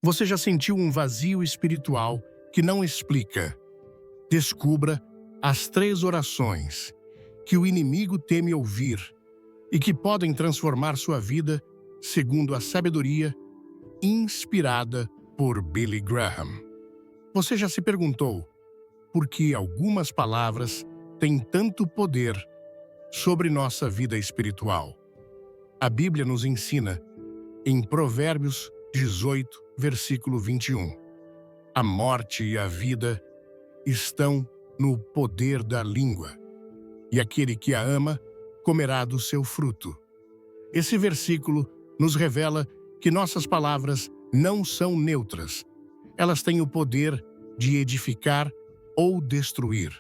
Você já sentiu um vazio espiritual que não explica? Descubra as 3 orações que o inimigo teme ouvir e que podem transformar sua vida segundo a sabedoria inspirada por Billy Graham. Você já se perguntou por que algumas palavras têm tanto poder sobre nossa vida espiritual? A Bíblia nos ensina, em Provérbios 18, versículo 21, a morte e a vida estão no poder da língua, e aquele que a ama comerá do seu fruto. Esse versículo nos revela que nossas palavras não são neutras. Elas têm o poder de edificar ou destruir.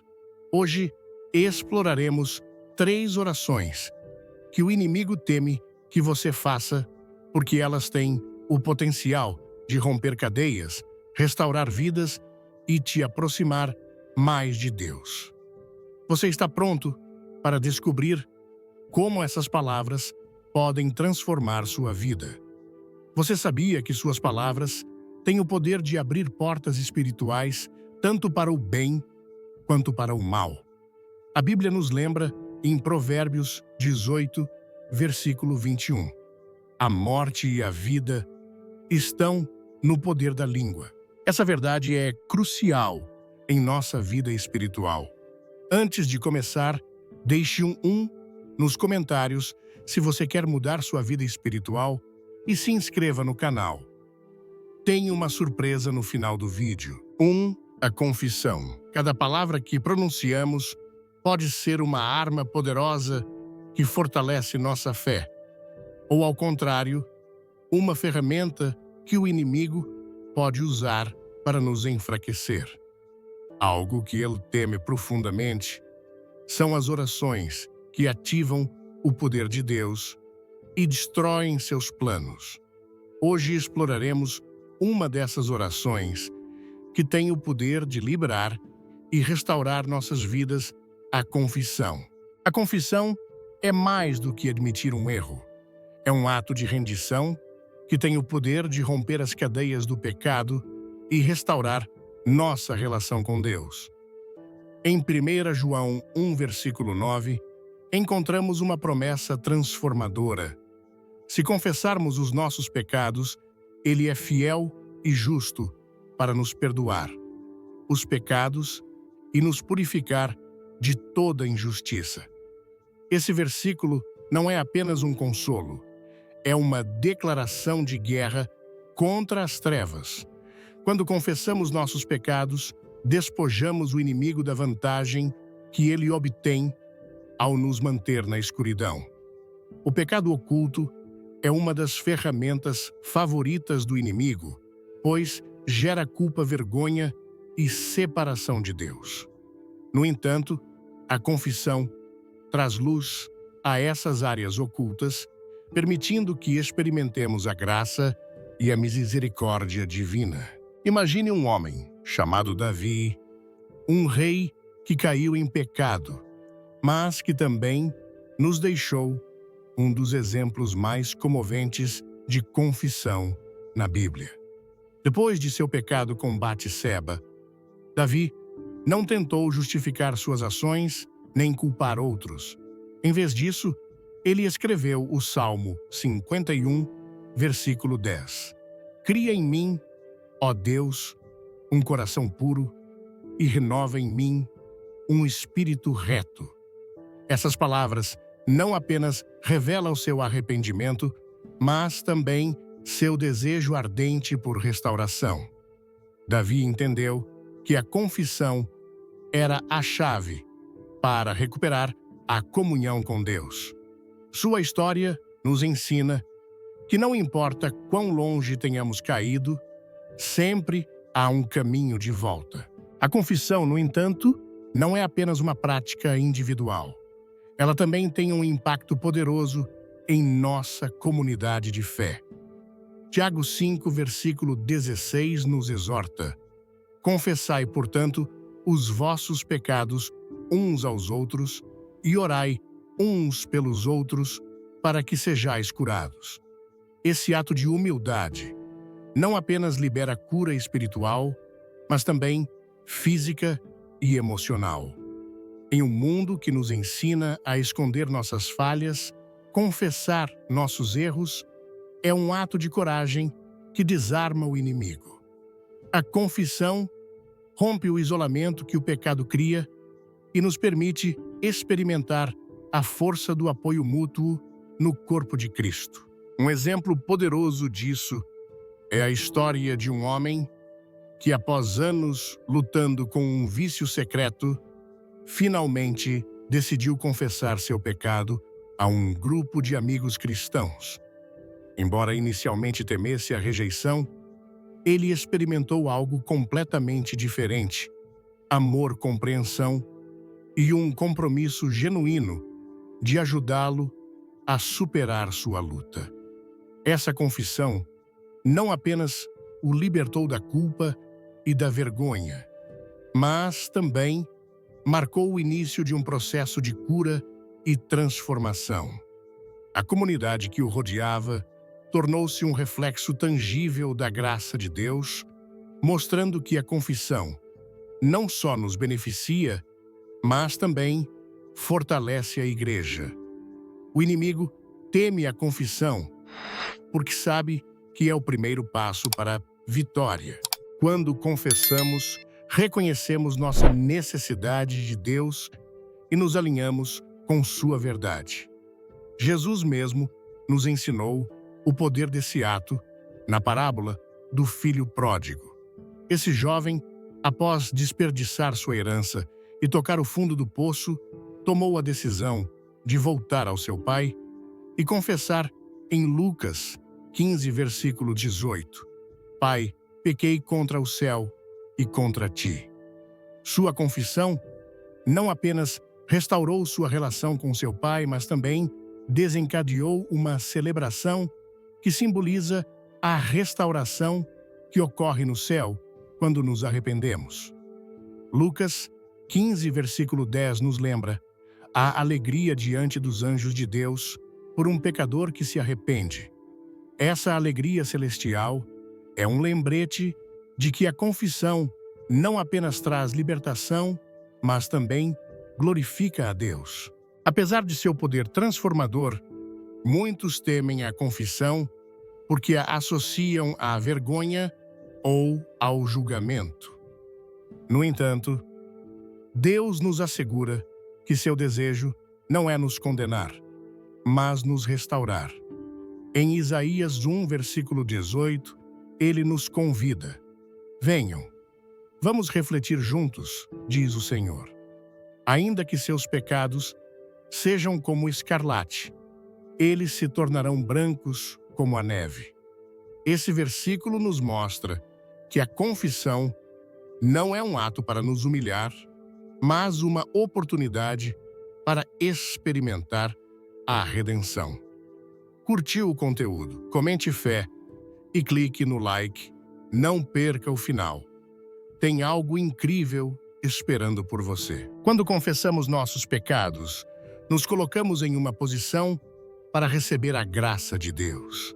Hoje, exploraremos 3 orações que o inimigo teme que você faça, porque elas têm o potencial de romper cadeias, restaurar vidas e te aproximar mais de Deus. Você está pronto para descobrir como essas palavras podem transformar sua vida? Você sabia que suas palavras têm o poder de abrir portas espirituais tanto para o bem quanto para o mal? A Bíblia nos lembra em Provérbios 18, versículo 21. A morte e a vida estão no poder da língua. Essa verdade é crucial em nossa vida espiritual. Antes de começar, deixe um nos comentários se você quer mudar sua vida espiritual e se inscreva no canal. Tem uma surpresa no final do vídeo. 1. A confissão. Cada palavra que pronunciamos pode ser uma arma poderosa que fortalece nossa fé, ou ao contrário, uma ferramenta que o inimigo pode usar para nos enfraquecer. Algo que ele teme profundamente são as orações que ativam o poder de Deus e destroem seus planos. Hoje exploraremos uma dessas orações que tem o poder de liberar e restaurar nossas vidas, a confissão. A confissão é mais do que admitir um erro. É um ato de rendição que tem o poder de romper as cadeias do pecado e restaurar nossa relação com Deus. Em 1 João 1, versículo 9, encontramos uma promessa transformadora. Se confessarmos os nossos pecados, Ele é fiel e justo para nos perdoar os pecados e nos purificar de toda injustiça. Esse versículo não é apenas um consolo, é uma declaração de guerra contra as trevas. Quando confessamos nossos pecados, despojamos o inimigo da vantagem que ele obtém ao nos manter na escuridão. O pecado oculto é uma das ferramentas favoritas do inimigo, pois gera culpa, vergonha e separação de Deus. No entanto, a confissão traz luz a essas áreas ocultas, permitindo que experimentemos a graça e a misericórdia divina. Imagine um homem chamado Davi, um rei que caiu em pecado, mas que também nos deixou um dos exemplos mais comoventes de confissão na Bíblia. Depois de seu pecado com Batseba, Davi não tentou justificar suas ações nem culpar outros. Em vez disso, ele escreveu o Salmo 51, versículo 10. Cria em mim, ó Deus, um coração puro e renova em mim um espírito reto. Essas palavras não apenas revelam seu arrependimento, mas também seu desejo ardente por restauração. Davi entendeu que a confissão era a chave para recuperar a comunhão com Deus. Sua história nos ensina que não importa quão longe tenhamos caído, sempre há um caminho de volta. A confissão, no entanto, não é apenas uma prática individual. Ela também tem um impacto poderoso em nossa comunidade de fé. Tiago 5, versículo 16 nos exorta: confessai, portanto, os vossos pecados uns aos outros e orai uns pelos outros para que sejais curados. Esse ato de humildade não apenas libera cura espiritual, mas também física e emocional. Em um mundo que nos ensina a esconder nossas falhas, confessar nossos erros é um ato de coragem que desarma o inimigo. A confissão rompe o isolamento que o pecado cria e nos permite experimentar a força do apoio mútuo no corpo de Cristo. Um exemplo poderoso disso é a história de um homem que, após anos lutando com um vício secreto, finalmente decidiu confessar seu pecado a um grupo de amigos cristãos. Embora inicialmente temesse a rejeição, ele experimentou algo completamente diferente: amor, compreensão e um compromisso genuíno de ajudá-lo a superar sua luta. Essa confissão não apenas o libertou da culpa e da vergonha, mas também marcou o início de um processo de cura e transformação. A comunidade que o rodeava tornou-se um reflexo tangível da graça de Deus, mostrando que a confissão não só nos beneficia, mas também fortalece a igreja. O inimigo teme a confissão, porque sabe que é o primeiro passo para a vitória. Quando confessamos, reconhecemos nossa necessidade de Deus e nos alinhamos com sua verdade. Jesus mesmo nos ensinou o poder desse ato na parábola do filho pródigo. Esse jovem, após desperdiçar sua herança e tocar o fundo do poço, tomou a decisão de voltar ao seu pai e confessar em Lucas 15, versículo 18: Pai, pequei contra o céu e contra ti. Sua confissão não apenas restaurou sua relação com seu pai, mas também desencadeou uma celebração que simboliza a restauração que ocorre no céu quando nos arrependemos. Lucas 15, versículo 10 nos lembra a alegria diante dos anjos de Deus por um pecador que se arrepende. Essa alegria celestial é um lembrete de que a confissão não apenas traz libertação, mas também glorifica a Deus. Apesar de seu poder transformador, muitos temem a confissão porque a associam à vergonha ou ao julgamento. No entanto, Deus nos assegura que seu desejo não é nos condenar, mas nos restaurar. Em Isaías 1, versículo 18, ele nos convida: Venham, vamos refletir juntos, diz o Senhor. Ainda que seus pecados sejam como escarlate, eles se tornarão brancos como a neve. Esse versículo nos mostra que a confissão não é um ato para nos humilhar, mas uma oportunidade para experimentar a redenção. Curtiu o conteúdo? Comente fé e clique no like. Não perca o final. Tem algo incrível esperando por você. Quando confessamos nossos pecados, nos colocamos em uma posição para receber a graça de Deus.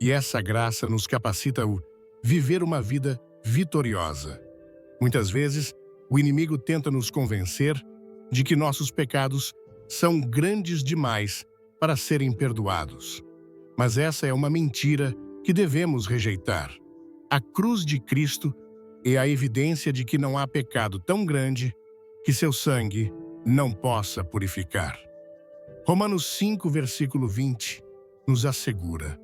E essa graça nos capacita a viver uma vida vitoriosa. Muitas vezes, o inimigo tenta nos convencer de que nossos pecados são grandes demais para serem perdoados. Mas essa é uma mentira que devemos rejeitar. A cruz de Cristo é a evidência de que não há pecado tão grande que seu sangue não possa purificar. Romanos 5, versículo 20, nos assegura: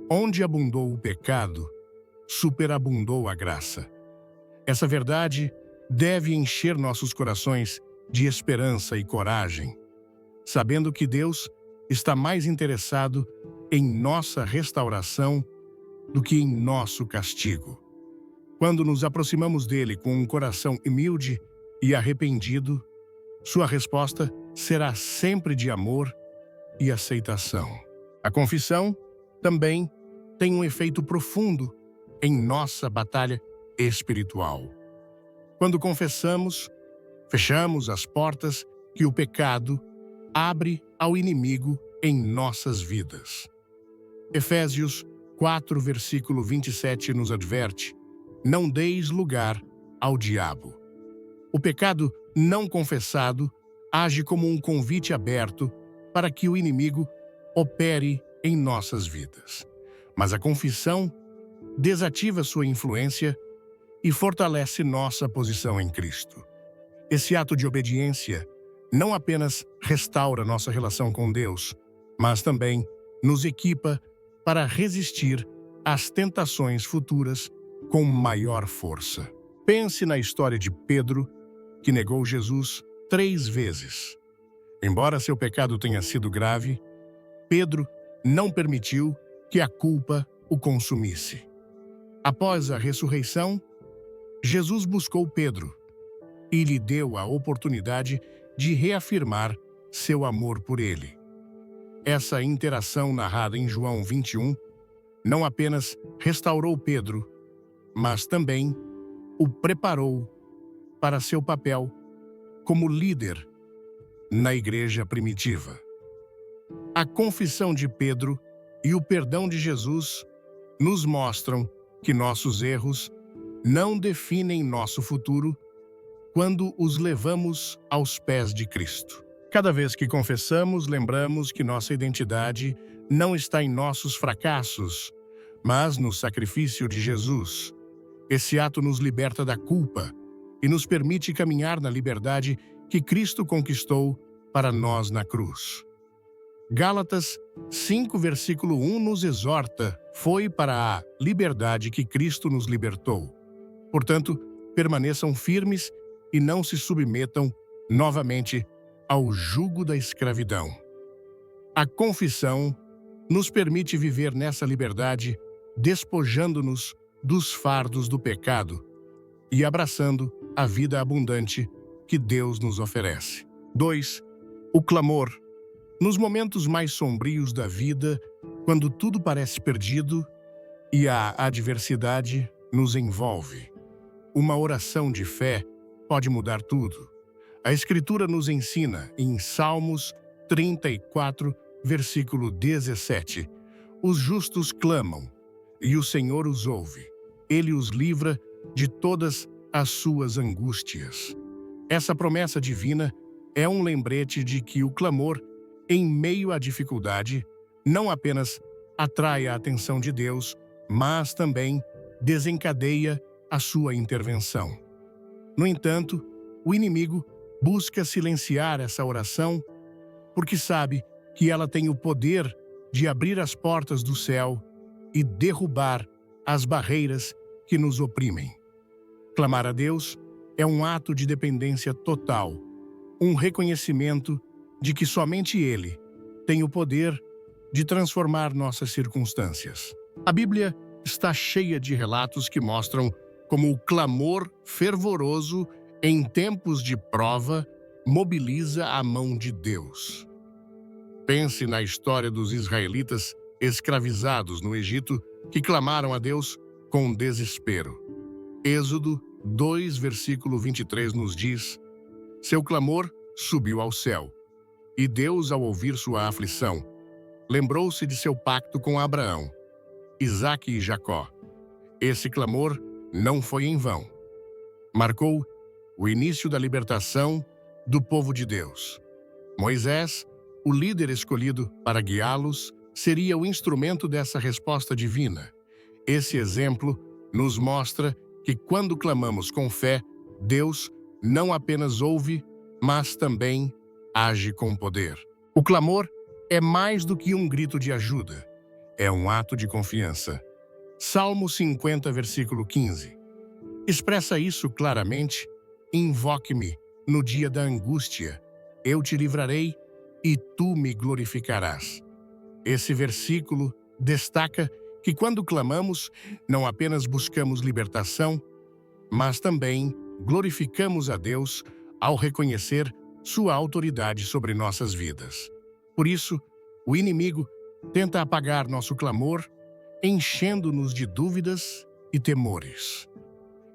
onde abundou o pecado, superabundou a graça. Essa verdade deve encher nossos corações de esperança e coragem, sabendo que Deus está mais interessado em nossa restauração do que em nosso castigo. Quando nos aproximamos dele com um coração humilde e arrependido, sua resposta será sempre de amor e aceitação. A confissão também tem um efeito profundo em nossa batalha espiritual. Quando confessamos, fechamos as portas que o pecado abre ao inimigo em nossas vidas. Efésios 4, versículo 27 nos adverte: não deis lugar ao diabo. O pecado não confessado age como um convite aberto para que o inimigo opere em nossas vidas. Mas a confissão desativa sua influência e fortalece nossa posição em Cristo. Esse ato de obediência não apenas restaura nossa relação com Deus, mas também nos equipa para resistir às tentações futuras com maior força. Pense na história de Pedro, que negou Jesus 3 vezes. Embora seu pecado tenha sido grave, Pedro não permitiu que a culpa o consumisse. Após a ressurreição, Jesus buscou Pedro e lhe deu a oportunidade de reafirmar seu amor por ele. Essa interação narrada em João 21 não apenas restaurou Pedro, mas também o preparou para seu papel como líder na igreja primitiva. A confissão de Pedro e o perdão de Jesus nos mostram que nossos erros não definem nosso futuro quando os levamos aos pés de Cristo. Cada vez que confessamos, lembramos que nossa identidade não está em nossos fracassos, mas no sacrifício de Jesus. Esse ato nos liberta da culpa e nos permite caminhar na liberdade que Cristo conquistou para nós na cruz. Gálatas 5, versículo 1 nos exorta: foi para a liberdade que Cristo nos libertou. Portanto, permaneçam firmes e não se submetam novamente ao jugo da escravidão. A confissão nos permite viver nessa liberdade, despojando-nos dos fardos do pecado e abraçando a vida abundante que Deus nos oferece. 2. O clamor. Nos momentos mais sombrios da vida, quando tudo parece perdido e a adversidade nos envolve, uma oração de fé pode mudar tudo. A Escritura nos ensina, em Salmos 34, versículo 17, os justos clamam, e o Senhor os ouve. Ele os livra de todas as suas angústias. Essa promessa divina é um lembrete de que o clamor, em meio à dificuldade, não apenas atrai a atenção de Deus, mas também desencadeia a sua intervenção. No entanto, o inimigo busca silenciar essa oração porque sabe que ela tem o poder de abrir as portas do céu e derrubar as barreiras que nos oprimem. Clamar a Deus é um ato de dependência total, um reconhecimento de que somente Ele tem o poder de transformar nossas circunstâncias. A Bíblia está cheia de relatos que mostram como o clamor fervoroso em tempos de prova mobiliza a mão de Deus. Pense na história dos israelitas escravizados no Egito que clamaram a Deus com desespero. Êxodo 2, versículo 23 nos diz: seu clamor subiu ao céu, e Deus, ao ouvir sua aflição, lembrou-se de seu pacto com Abraão, Isaque e Jacó. Esse clamor não foi em vão. Marcou o início da libertação do povo de Deus. Moisés, o líder escolhido para guiá-los, seria o instrumento dessa resposta divina. Esse exemplo nos mostra que quando clamamos com fé, Deus não apenas ouve, mas também age com poder. O clamor é mais do que um grito de ajuda. É um ato de confiança. Salmo 50, versículo 15. Expressa isso claramente: invoque-me no dia da angústia, eu te livrarei e tu me glorificarás. Esse versículo destaca que quando clamamos, não apenas buscamos libertação, mas também glorificamos a Deus ao reconhecer sua autoridade sobre nossas vidas. Por isso, o inimigo tenta apagar nosso clamor, enchendo-nos de dúvidas e temores.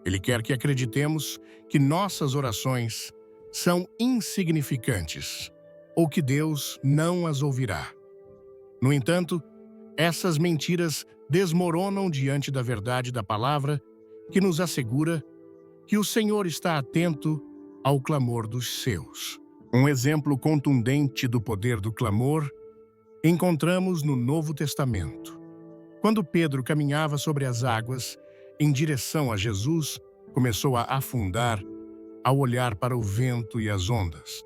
Ele quer que acreditemos que nossas orações são insignificantes ou que Deus não as ouvirá. No entanto, Essas mentiras desmoronam diante da verdade da palavra, que nos assegura que o Senhor está atento ao clamor dos seus. Um exemplo contundente do poder do clamor encontramos no Novo Testamento. Quando Pedro caminhava sobre as águas em direção a Jesus, começou a afundar ao olhar para o vento e as ondas.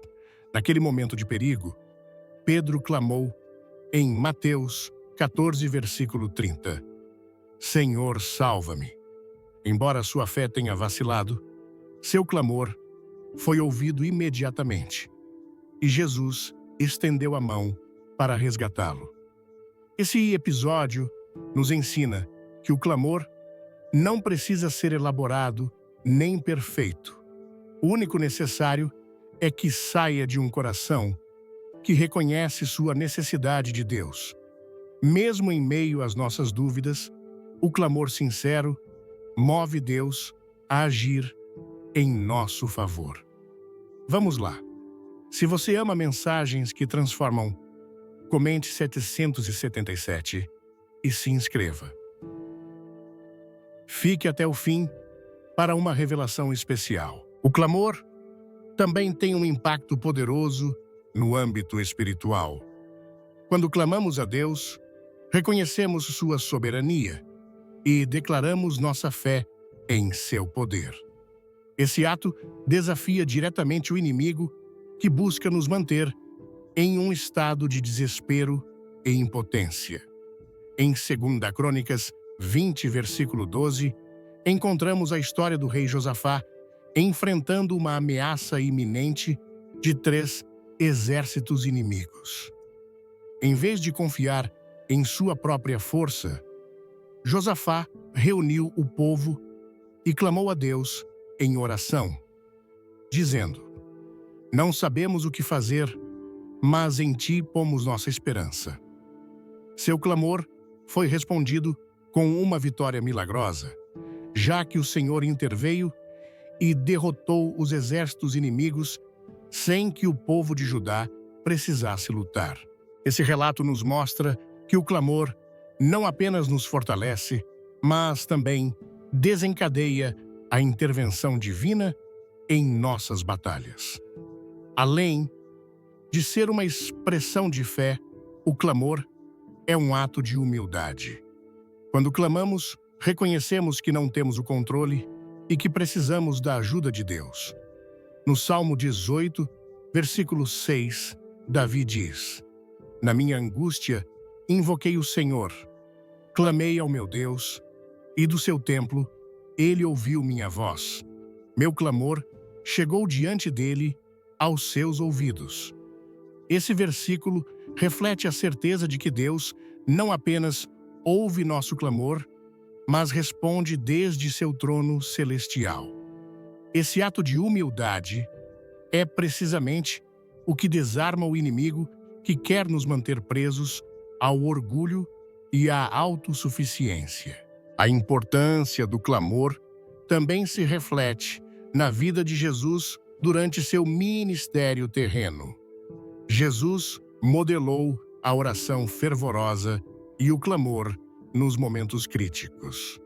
Naquele momento de perigo, Pedro clamou em Mateus 14, versículo 30. Senhor, salva-me. Embora sua fé tenha vacilado, seu clamor foi ouvido imediatamente, e Jesus estendeu a mão para resgatá-lo. Esse episódio nos ensina que o clamor não precisa ser elaborado nem perfeito. O único necessário é que saia de um coração que reconhece sua necessidade de Deus. Mesmo em meio às nossas dúvidas, o clamor sincero move Deus a agir em nosso favor. Vamos lá. Se você ama mensagens que transformam, comente 777 e se inscreva. Fique até o fim para uma revelação especial. O clamor também tem um impacto poderoso no âmbito espiritual. Quando clamamos a Deus, reconhecemos sua soberania e declaramos nossa fé em seu poder. Esse ato desafia diretamente o inimigo, que busca nos manter em um estado de desespero e impotência. Em 2 Crônicas 20, versículo 12, encontramos a história do rei Josafá enfrentando uma ameaça iminente de 3 exércitos inimigos. Em vez de confiar em sua própria força, Josafá reuniu o povo e clamou a Deus em oração, dizendo: Não sabemos o que fazer, mas em ti pomos nossa esperança. Seu clamor foi respondido com uma vitória milagrosa, já que o Senhor interveio e derrotou os exércitos inimigos sem que o povo de Judá precisasse lutar. Esse relato nos mostra que o clamor não apenas nos fortalece, mas também desencadeia a intervenção divina em nossas batalhas. Além de ser uma expressão de fé, o clamor é um ato de humildade. Quando clamamos, reconhecemos que não temos o controle e que precisamos da ajuda de Deus. No Salmo 18, versículo 6, Davi diz: Na minha angústia, invoquei o Senhor, clamei ao meu Deus, e do seu templo, ele ouviu minha voz. Meu clamor chegou diante dele aos seus ouvidos. Esse versículo reflete a certeza de que Deus não apenas ouve nosso clamor, mas responde desde seu trono celestial. Esse ato de humildade é precisamente o que desarma o inimigo que quer nos manter presos ao orgulho e à autossuficiência. A importância do clamor também se reflete na vida de Jesus durante seu ministério terreno. Jesus modelou a oração fervorosa e o clamor nos momentos críticos.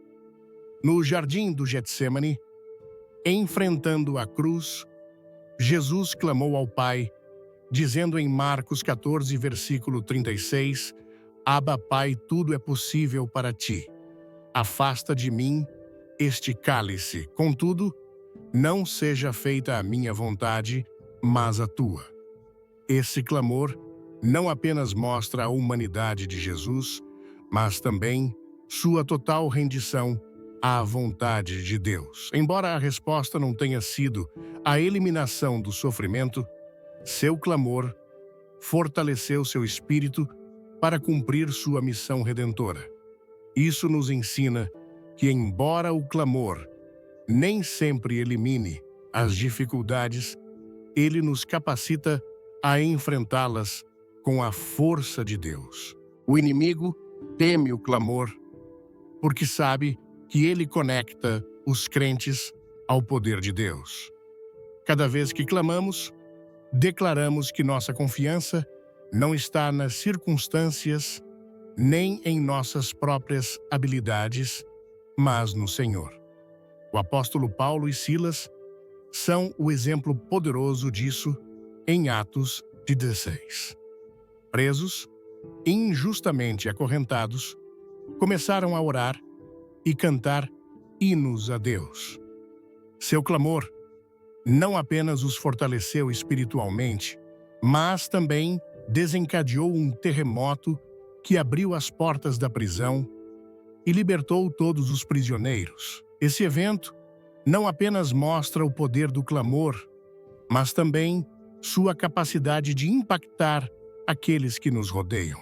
No jardim do Getsêmani, enfrentando a cruz, Jesus clamou ao Pai, dizendo em Marcos 14, versículo 36, Abba, Pai, tudo é possível para ti. Afasta de mim este cálice. Contudo, não seja feita a minha vontade, mas a tua. Esse clamor não apenas mostra a humanidade de Jesus, mas também sua total rendição à vontade de Deus. Embora a resposta não tenha sido a eliminação do sofrimento, seu clamor fortaleceu seu espírito para cumprir sua missão redentora. Isso nos ensina que, embora o clamor nem sempre elimine as dificuldades, ele nos capacita a enfrentá-las com a força de Deus. O inimigo teme o clamor porque sabe que ele conecta os crentes ao poder de Deus. Cada vez que clamamos, declaramos que nossa confiança não está nas circunstâncias nem em nossas próprias habilidades, mas no Senhor. O apóstolo Paulo e Silas são o exemplo poderoso disso em Atos 16. Presos, injustamente acorrentados, começaram a orar e cantar hinos a Deus. Seu clamor não apenas os fortaleceu espiritualmente, mas também desencadeou um terremoto que abriu as portas da prisão e libertou todos os prisioneiros. Esse evento não apenas mostra o poder do clamor, mas também sua capacidade de impactar aqueles que nos rodeiam.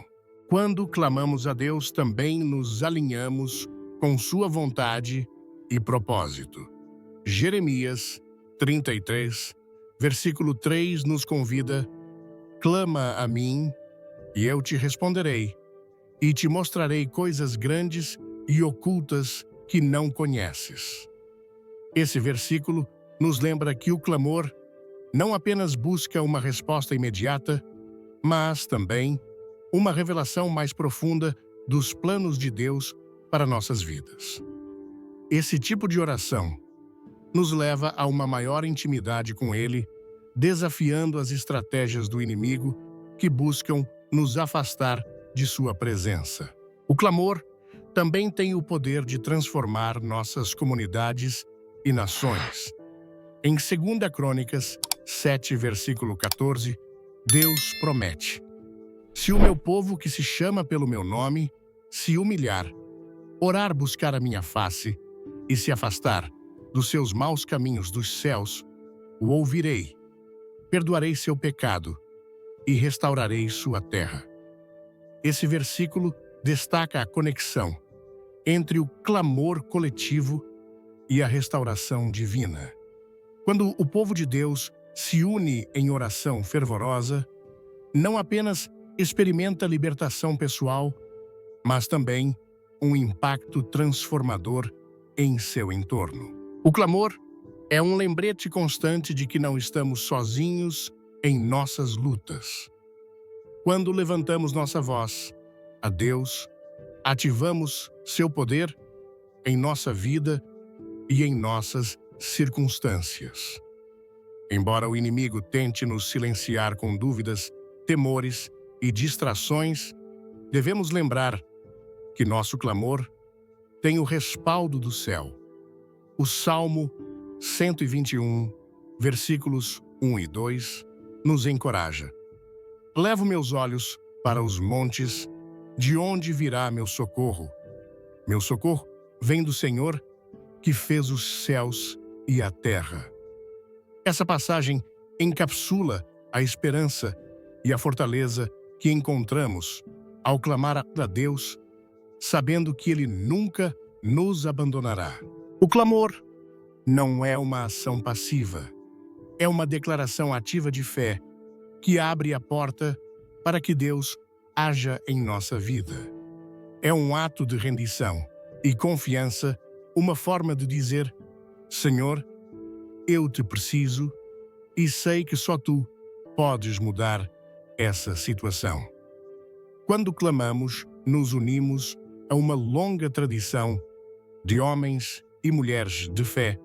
Quando clamamos a Deus, também nos alinhamos com sua vontade e propósito. Jeremias 33, versículo 3 nos convida: clama a mim, e eu te responderei, e te mostrarei coisas grandes e ocultas que não conheces. Esse versículo nos lembra que o clamor não apenas busca uma resposta imediata, mas também uma revelação mais profunda dos planos de Deus para nossas vidas. Esse tipo de oração nos leva a uma maior intimidade com Ele, desafiando as estratégias do inimigo que buscam nos afastar de sua presença. O clamor também tem o poder de transformar nossas comunidades e nações. Em 2 Crônicas 7, versículo 14, Deus promete: se o meu povo que se chama pelo meu nome se humilhar, orar, buscar a minha face e se afastar dos seus maus caminhos dos céus, o ouvirei, perdoarei seu pecado e restaurarei sua terra. Esse versículo destaca a conexão entre o clamor coletivo e a restauração divina. Quando o povo de Deus se une em oração fervorosa, não apenas experimenta libertação pessoal, mas também um impacto transformador em seu entorno. O clamor é um lembrete constante de que não estamos sozinhos em nossas lutas. Quando levantamos nossa voz a Deus, ativamos seu poder em nossa vida e em nossas circunstâncias. Embora o inimigo tente nos silenciar com dúvidas, temores e distrações, devemos lembrar que nosso clamor tem o respaldo do céu. O Salmo 121, versículos 1 e 2, nos encoraja: levo meus olhos para os montes, de onde virá meu socorro? Meu socorro vem do Senhor, que fez os céus e a terra. Essa passagem encapsula a esperança e a fortaleza que encontramos ao clamar a Deus, sabendo que Ele nunca nos abandonará. O clamor não é uma ação passiva, é uma declaração ativa de fé que abre a porta para que Deus haja em nossa vida. É um ato de rendição e confiança, uma forma de dizer: Senhor, eu te preciso e sei que só tu podes mudar essa situação. Quando clamamos, nos unimos a uma longa tradição de homens e mulheres de fé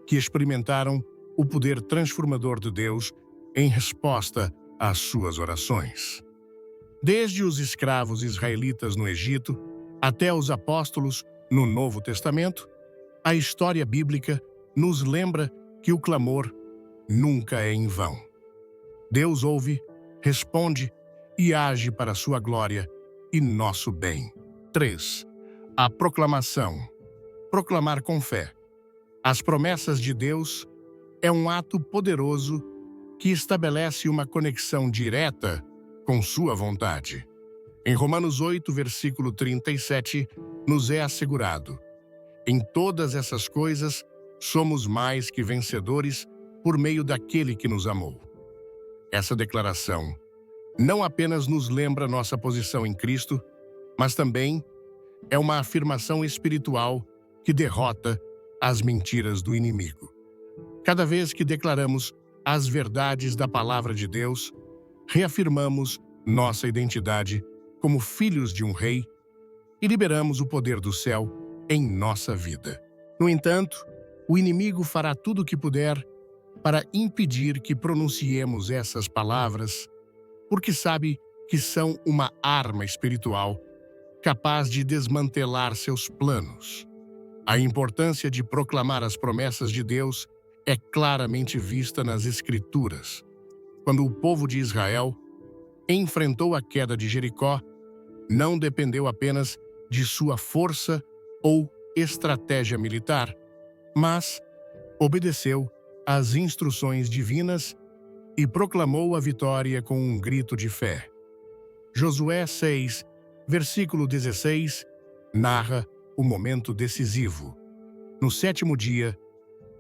que experimentaram o poder transformador de Deus em resposta às suas orações. Desde os escravos israelitas no Egito até os apóstolos no Novo Testamento, a história bíblica nos lembra que o clamor nunca é em vão. Deus ouve, responde e age para sua glória e nosso bem. 3. A proclamação. Proclamar com fé. As promessas de Deus é um ato poderoso que estabelece uma conexão direta com sua vontade. Em Romanos 8, versículo 37, nos é assegurado: em todas essas coisas somos mais que vencedores por meio daquele que nos amou. Essa declaração não apenas nos lembra nossa posição em Cristo, mas também é uma afirmação espiritual que derrota as mentiras do inimigo. Cada vez que declaramos as verdades da palavra de Deus, reafirmamos nossa identidade como filhos de um rei e liberamos o poder do céu em nossa vida. No entanto, o inimigo fará tudo o que puder para impedir que pronunciemos essas palavras, porque sabe que são uma arma espiritual capaz de desmantelar seus planos. A importância de proclamar as promessas de Deus é claramente vista nas Escrituras. Quando o povo de Israel enfrentou a queda de Jericó, não dependeu apenas de sua força ou estratégia militar, mas obedeceu às instruções divinas e proclamou a vitória com um grito de fé. Josué 6, versículo 16, narra o momento decisivo. No 7º dia,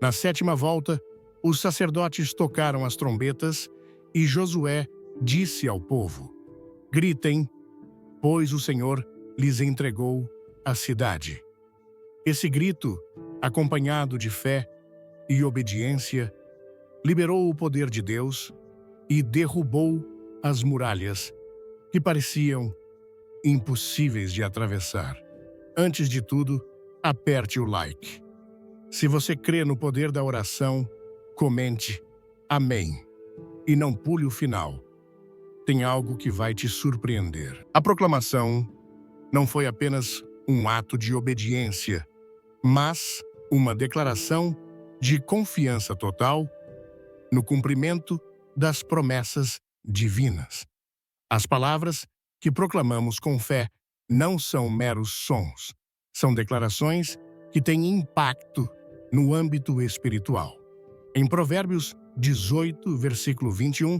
na 7ª volta, os sacerdotes tocaram as trombetas e Josué disse ao povo: gritem, pois o Senhor lhes entregou a cidade. Esse grito, acompanhado de fé e obediência, liberou o poder de Deus e derrubou as muralhas que pareciam impossíveis de atravessar. Antes de tudo, aperte o like. Se você crê no poder da oração, comente Amém e não pule o final. Tem algo que vai te surpreender. A proclamação não foi apenas um ato de obediência, mas uma declaração de confiança total no cumprimento das promessas divinas. As palavras que proclamamos com fé não são meros sons, são declarações que têm impacto no âmbito espiritual. Em Provérbios 18, versículo 21,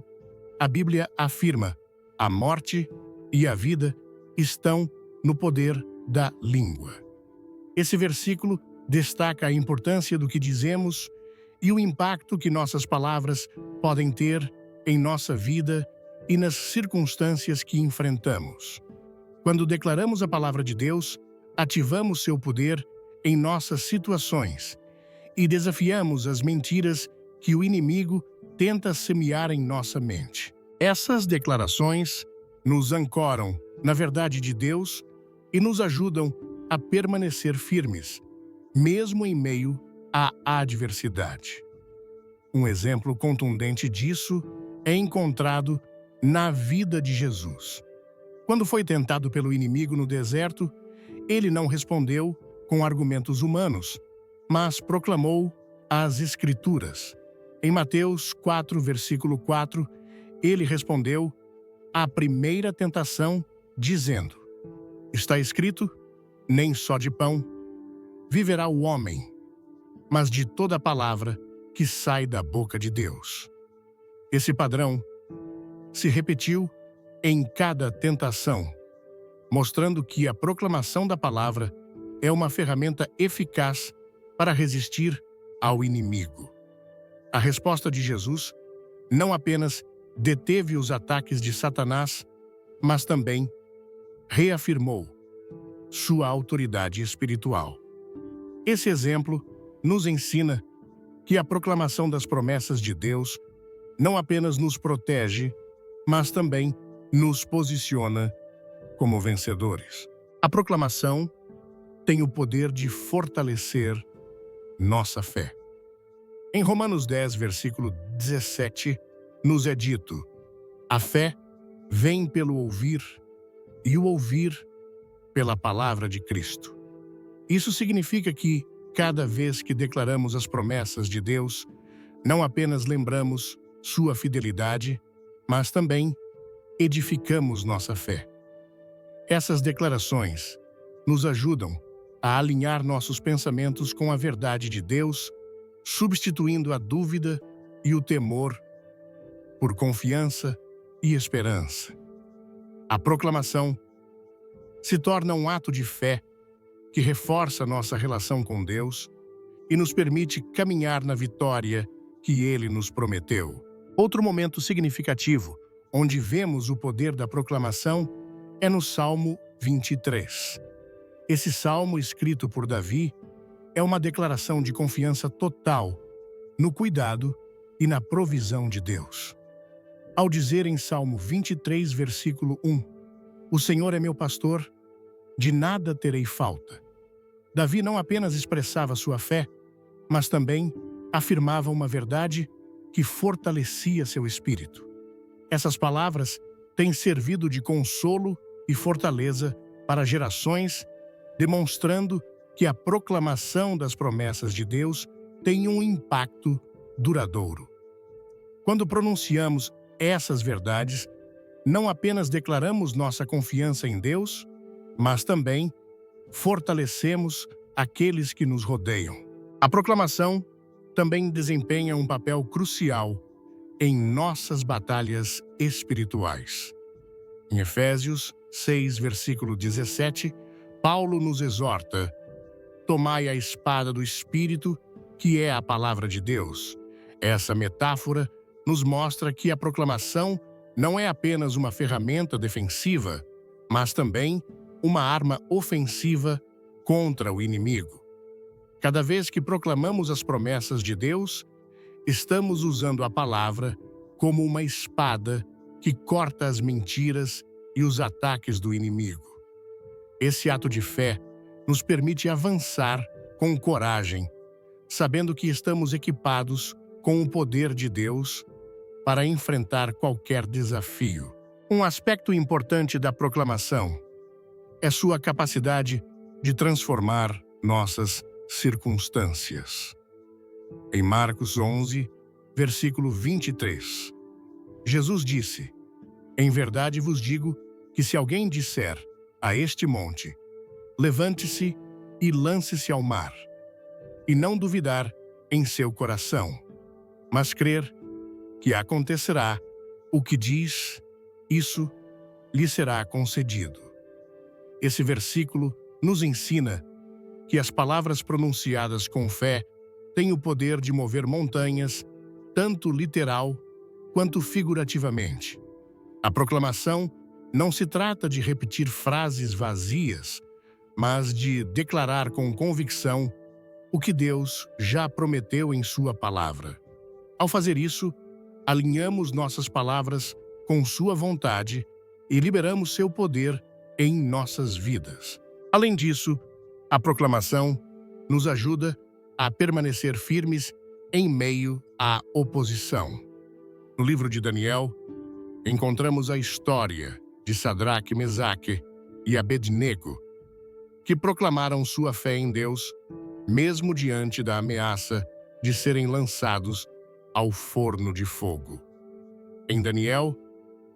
a Bíblia afirma: a morte e a vida estão no poder da língua. Esse versículo destaca a importância do que dizemos e o impacto que nossas palavras podem ter em nossa vida e nas circunstâncias que enfrentamos. Quando declaramos a palavra de Deus, ativamos seu poder em nossas situações e desafiamos as mentiras que o inimigo tenta semear em nossa mente. Essas declarações nos ancoram na verdade de Deus e nos ajudam a permanecer firmes, mesmo em meio à adversidade. Um exemplo contundente disso é encontrado na vida de Jesus. Quando foi tentado pelo inimigo no deserto, ele não respondeu com argumentos humanos, mas proclamou as Escrituras. Em Mateus 4, versículo 4, ele respondeu à primeira tentação, dizendo: está escrito, nem só de pão viverá o homem, mas de toda palavra que sai da boca de Deus. Esse padrão se repetiu em cada tentação, mostrando que a proclamação da palavra é uma ferramenta eficaz para resistir ao inimigo. A resposta de Jesus não apenas deteve os ataques de Satanás, mas também reafirmou sua autoridade espiritual. Esse exemplo nos ensina que a proclamação das promessas de Deus não apenas nos protege, mas também nos posiciona como vencedores. A proclamação tem o poder de fortalecer nossa fé. Em Romanos 10, versículo 17, nos é dito: a fé vem pelo ouvir, e o ouvir pela palavra de Cristo. Isso significa que, cada vez que declaramos as promessas de Deus, não apenas lembramos sua fidelidade, mas também edificamos nossa fé. Essas declarações nos ajudam a alinhar nossos pensamentos com a verdade de Deus, substituindo a dúvida e o temor por confiança e esperança. A proclamação se torna um ato de fé que reforça nossa relação com Deus e nos permite caminhar na vitória que Ele nos prometeu. Outro momento significativo, onde vemos o poder da proclamação, é no Salmo 23. Esse salmo, escrito por Davi, é uma declaração de confiança total no cuidado e na provisão de Deus. Ao dizer em Salmo 23, versículo 1, O Senhor é meu pastor, de nada terei falta. Davi não apenas expressava sua fé, mas também afirmava uma verdade que fortalecia seu espírito. Essas palavras têm servido de consolo e fortaleza para gerações, demonstrando que a proclamação das promessas de Deus tem um impacto duradouro. Quando pronunciamos essas verdades, não apenas declaramos nossa confiança em Deus, mas também fortalecemos aqueles que nos rodeiam. A proclamação também desempenha um papel crucial em nossas batalhas espirituais. Em Efésios 6, versículo 17, Paulo nos exorta: tomai a espada do Espírito, que é a palavra de Deus. Essa metáfora nos mostra que a proclamação não é apenas uma ferramenta defensiva, mas também uma arma ofensiva contra o inimigo. Cada vez que proclamamos as promessas de Deus, estamos usando a palavra como uma espada que corta as mentiras e os ataques do inimigo. Esse ato de fé nos permite avançar com coragem, sabendo que estamos equipados com o poder de Deus para enfrentar qualquer desafio. Um aspecto importante da proclamação é sua capacidade de transformar nossas circunstâncias. Em Marcos 11, versículo 23, Jesus disse: em verdade vos digo que se alguém disser a este monte, levante-se e lance-se ao mar, e não duvidar em seu coração, mas crer que acontecerá o que diz, isso lhe será concedido. Esse versículo nos ensina que as palavras pronunciadas com fé têm o poder de mover montanhas, tanto literal quanto figurativamente. A proclamação não se trata de repetir frases vazias, mas de declarar com convicção o que Deus já prometeu em sua palavra. Ao fazer isso, alinhamos nossas palavras com sua vontade e liberamos seu poder em nossas vidas. Além disso, a proclamação nos ajuda a permanecer firmes em meio à oposição. No livro de Daniel, encontramos a história de Sadraque, Mesaque e Abednego, que proclamaram sua fé em Deus, mesmo diante da ameaça de serem lançados ao forno de fogo. Em Daniel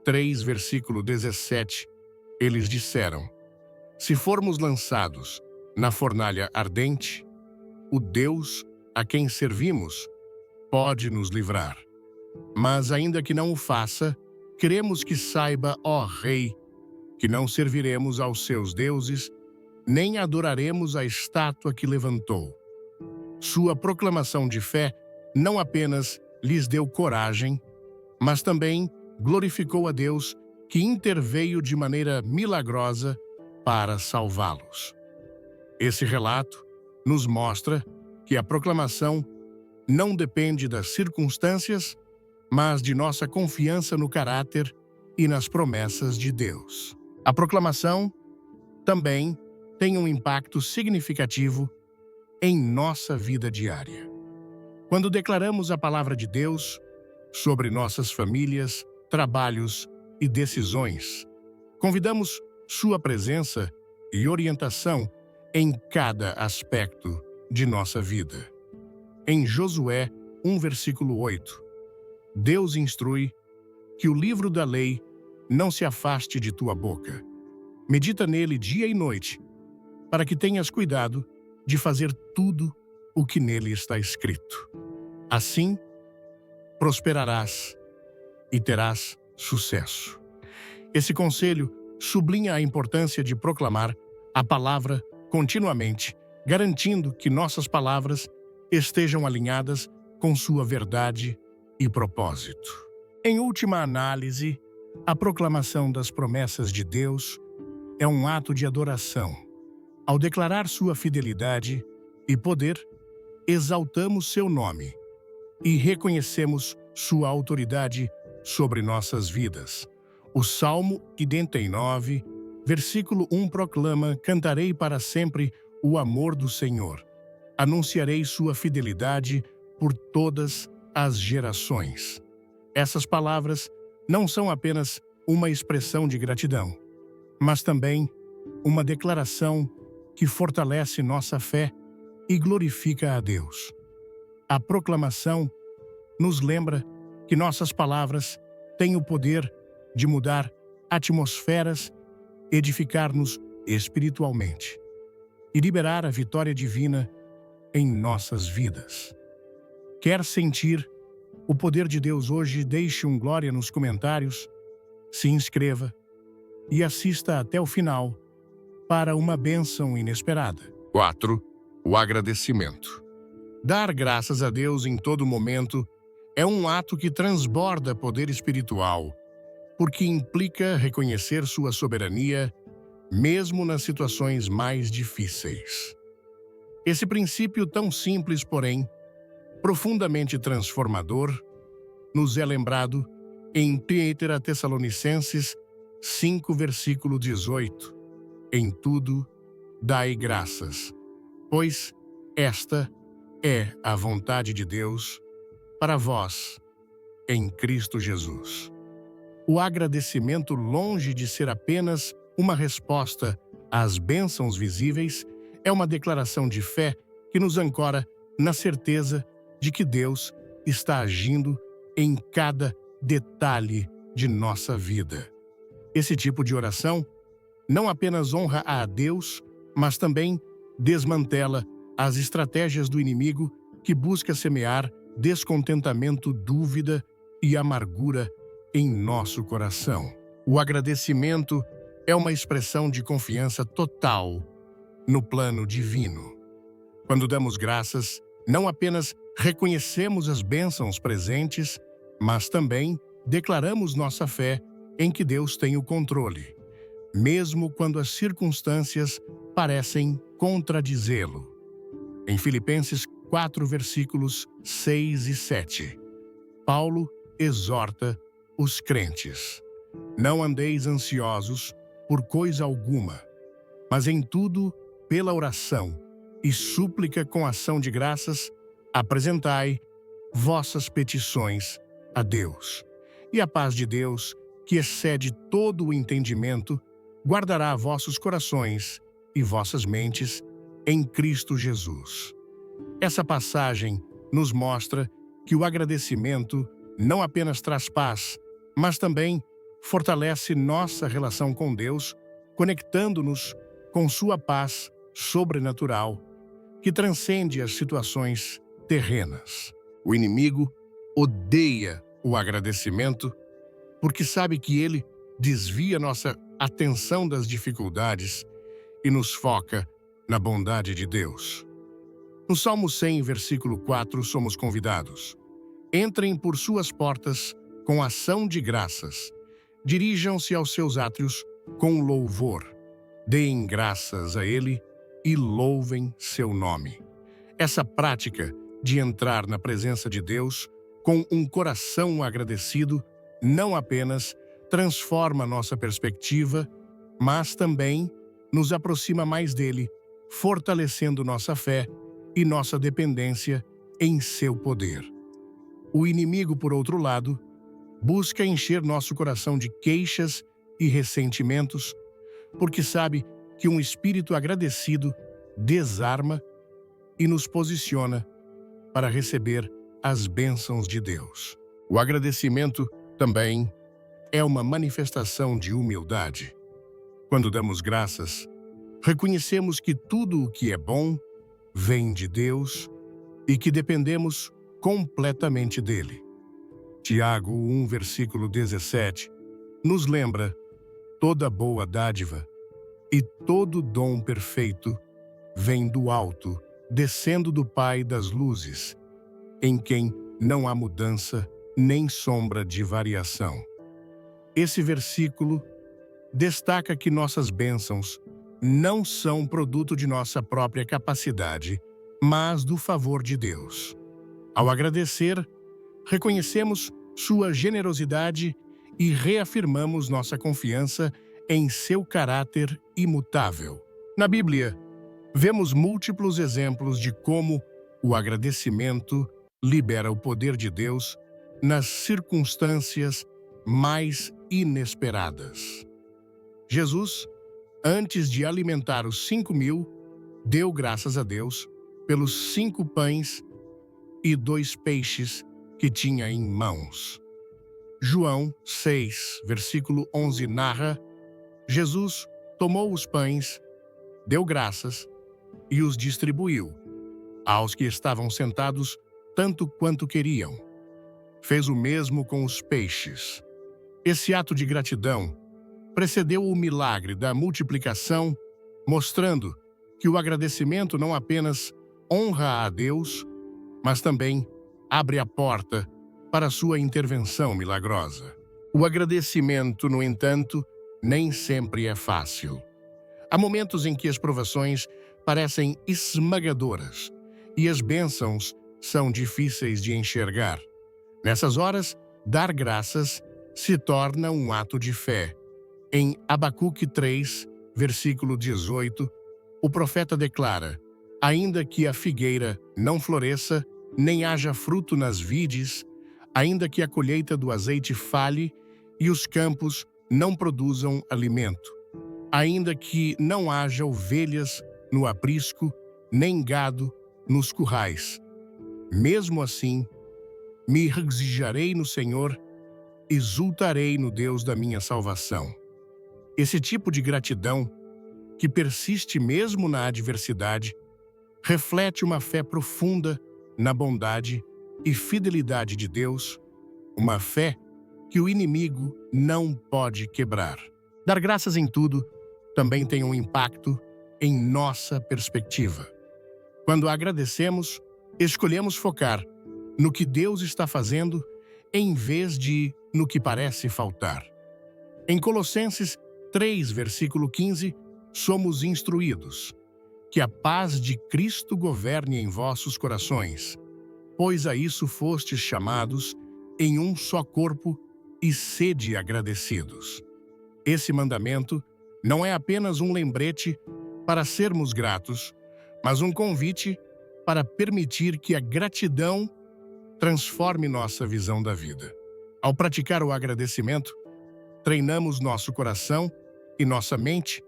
3, versículo 17, eles disseram: se formos lançados na fornalha ardente, o Deus a quem servimos pode nos livrar. Mas ainda que não o faça, queremos que saiba, ó Rei, que não serviremos aos seus deuses, nem adoraremos a estátua que levantou. Sua proclamação de fé não apenas lhes deu coragem, mas também glorificou a Deus, que interveio de maneira milagrosa para salvá-los. Esse relato nos mostra que a proclamação não depende das circunstâncias, mas de nossa confiança no caráter e nas promessas de Deus. A proclamação também tem um impacto significativo em nossa vida diária. Quando declaramos a palavra de Deus sobre nossas famílias, trabalhos e decisões, convidamos sua presença e orientação em cada aspecto de nossa vida. Em Josué 1, versículo 8, Deus instrui que o livro da lei não se afaste de tua boca. Medita nele dia e noite, para que tenhas cuidado de fazer tudo o que nele está escrito. Assim, prosperarás e terás sucesso. Esse conselho sublinha a importância de proclamar a palavra continuamente, garantindo que nossas palavras estejam alinhadas com sua verdade e propósito. Em última análise, a proclamação das promessas de Deus é um ato de adoração. Ao declarar sua fidelidade e poder, exaltamos seu nome e reconhecemos sua autoridade sobre nossas vidas. O Salmo 89, Versículo 1 proclama: cantarei para sempre o amor do Senhor. Anunciarei sua fidelidade por todas as gerações. Essas palavras não são apenas uma expressão de gratidão, mas também uma declaração que fortalece nossa fé e glorifica a Deus. A proclamação nos lembra que nossas palavras têm o poder de mudar atmosferas, edificar-nos espiritualmente e liberar a vitória divina em nossas vidas. Quer sentir o poder de Deus hoje? Deixe um glória nos comentários, se inscreva e assista até o final para uma bênção inesperada. 4. O agradecimento. Dar graças a Deus em todo momento é um ato que transborda poder espiritual, porque implica reconhecer sua soberania, mesmo nas situações mais difíceis. Esse princípio tão simples, porém, profundamente transformador, nos é lembrado em 1 Tessalonicenses 5, versículo 18. Em tudo, dai graças, pois esta é a vontade de Deus para vós, em Cristo Jesus. O agradecimento, longe de ser apenas uma resposta às bênçãos visíveis, é uma declaração de fé que nos ancora na certeza de que Deus está agindo em cada detalhe de nossa vida. Esse tipo de oração não apenas honra a Deus, mas também desmantela as estratégias do inimigo que busca semear descontentamento, dúvida e amargura em nosso coração. O agradecimento é uma expressão de confiança total no plano divino. Quando damos graças, não apenas reconhecemos as bênçãos presentes, mas também declaramos nossa fé em que Deus tem o controle, mesmo quando as circunstâncias parecem contradizê-lo. Em Filipenses 4, versículos 6 e 7, Paulo exorta os crentes: não andeis ansiosos por coisa alguma, mas em tudo, pela oração e súplica com ação de graças, apresentai vossas petições a Deus. E a paz de Deus, que excede todo o entendimento, guardará vossos corações e vossas mentes em Cristo Jesus. Essa passagem nos mostra que o agradecimento não apenas traz paz, mas também fortalece nossa relação com Deus, conectando-nos com sua paz sobrenatural, que transcende as situações terrenas. O inimigo odeia o agradecimento porque sabe que ele desvia nossa atenção das dificuldades e nos foca na bondade de Deus. No Salmo 100, versículo 4, somos convidados: entrem por suas portas com ação de graças, dirijam-se aos seus átrios com louvor, deem graças a ele e louvem seu nome. Essa prática de entrar na presença de Deus com um coração agradecido não apenas transforma nossa perspectiva, mas também nos aproxima mais dele, fortalecendo nossa fé e nossa dependência em seu poder. O inimigo, por outro lado, busca encher nosso coração de queixas e ressentimentos, porque sabe que um espírito agradecido desarma e nos posiciona para receber as bênçãos de Deus. O agradecimento também é uma manifestação de humildade. Quando damos graças, reconhecemos que tudo o que é bom vem de Deus e que dependemos completamente dele. Tiago 1, versículo 17, nos lembra: toda boa dádiva e todo dom perfeito vem do alto, descendo do Pai das luzes, em quem não há mudança nem sombra de variação. Esse versículo destaca que nossas bênçãos não são produto de nossa própria capacidade, mas do favor de Deus. Ao agradecer, reconhecemos sua generosidade e reafirmamos nossa confiança em seu caráter imutável. Na Bíblia, vemos múltiplos exemplos de como o agradecimento libera o poder de Deus nas circunstâncias mais inesperadas. Jesus, antes de alimentar os 5.000, deu graças a Deus pelos 5 pães e 2 peixes que tinha em mãos. João 6, versículo 11 narra: Jesus tomou os pães, deu graças e os distribuiu aos que estavam sentados tanto quanto queriam. Fez o mesmo com os peixes. Esse ato de gratidão precedeu o milagre da multiplicação, mostrando que o agradecimento não apenas honra a Deus, mas também abre a porta para sua intervenção milagrosa. O agradecimento, no entanto, nem sempre é fácil. Há momentos em que as provações parecem esmagadoras e as bênçãos são difíceis de enxergar. Nessas horas, dar graças se torna um ato de fé. Em Abacuque 3, versículo 18, o profeta declara: ainda que a figueira não floresça, nem haja fruto nas vides, ainda que a colheita do azeite falhe e os campos não produzam alimento, ainda que não haja ovelhas no aprisco, nem gado nos currais. Mesmo assim, me regozijarei no Senhor, exultarei no Deus da minha salvação. Esse tipo de gratidão, que persiste mesmo na adversidade, reflete uma fé profunda na bondade e fidelidade de Deus, uma fé que o inimigo não pode quebrar. Dar graças em tudo também tem um impacto em nossa perspectiva. Quando agradecemos, escolhemos focar no que Deus está fazendo em vez de no que parece faltar. Em Colossenses 3, versículo 15, somos instruídos: que a paz de Cristo governe em vossos corações, pois a isso fostes chamados em um só corpo, e sede agradecidos. Esse mandamento não é apenas um lembrete para sermos gratos, mas um convite para permitir que a gratidão transforme nossa visão da vida. Ao praticar o agradecimento, treinamos nosso coração e nossa mente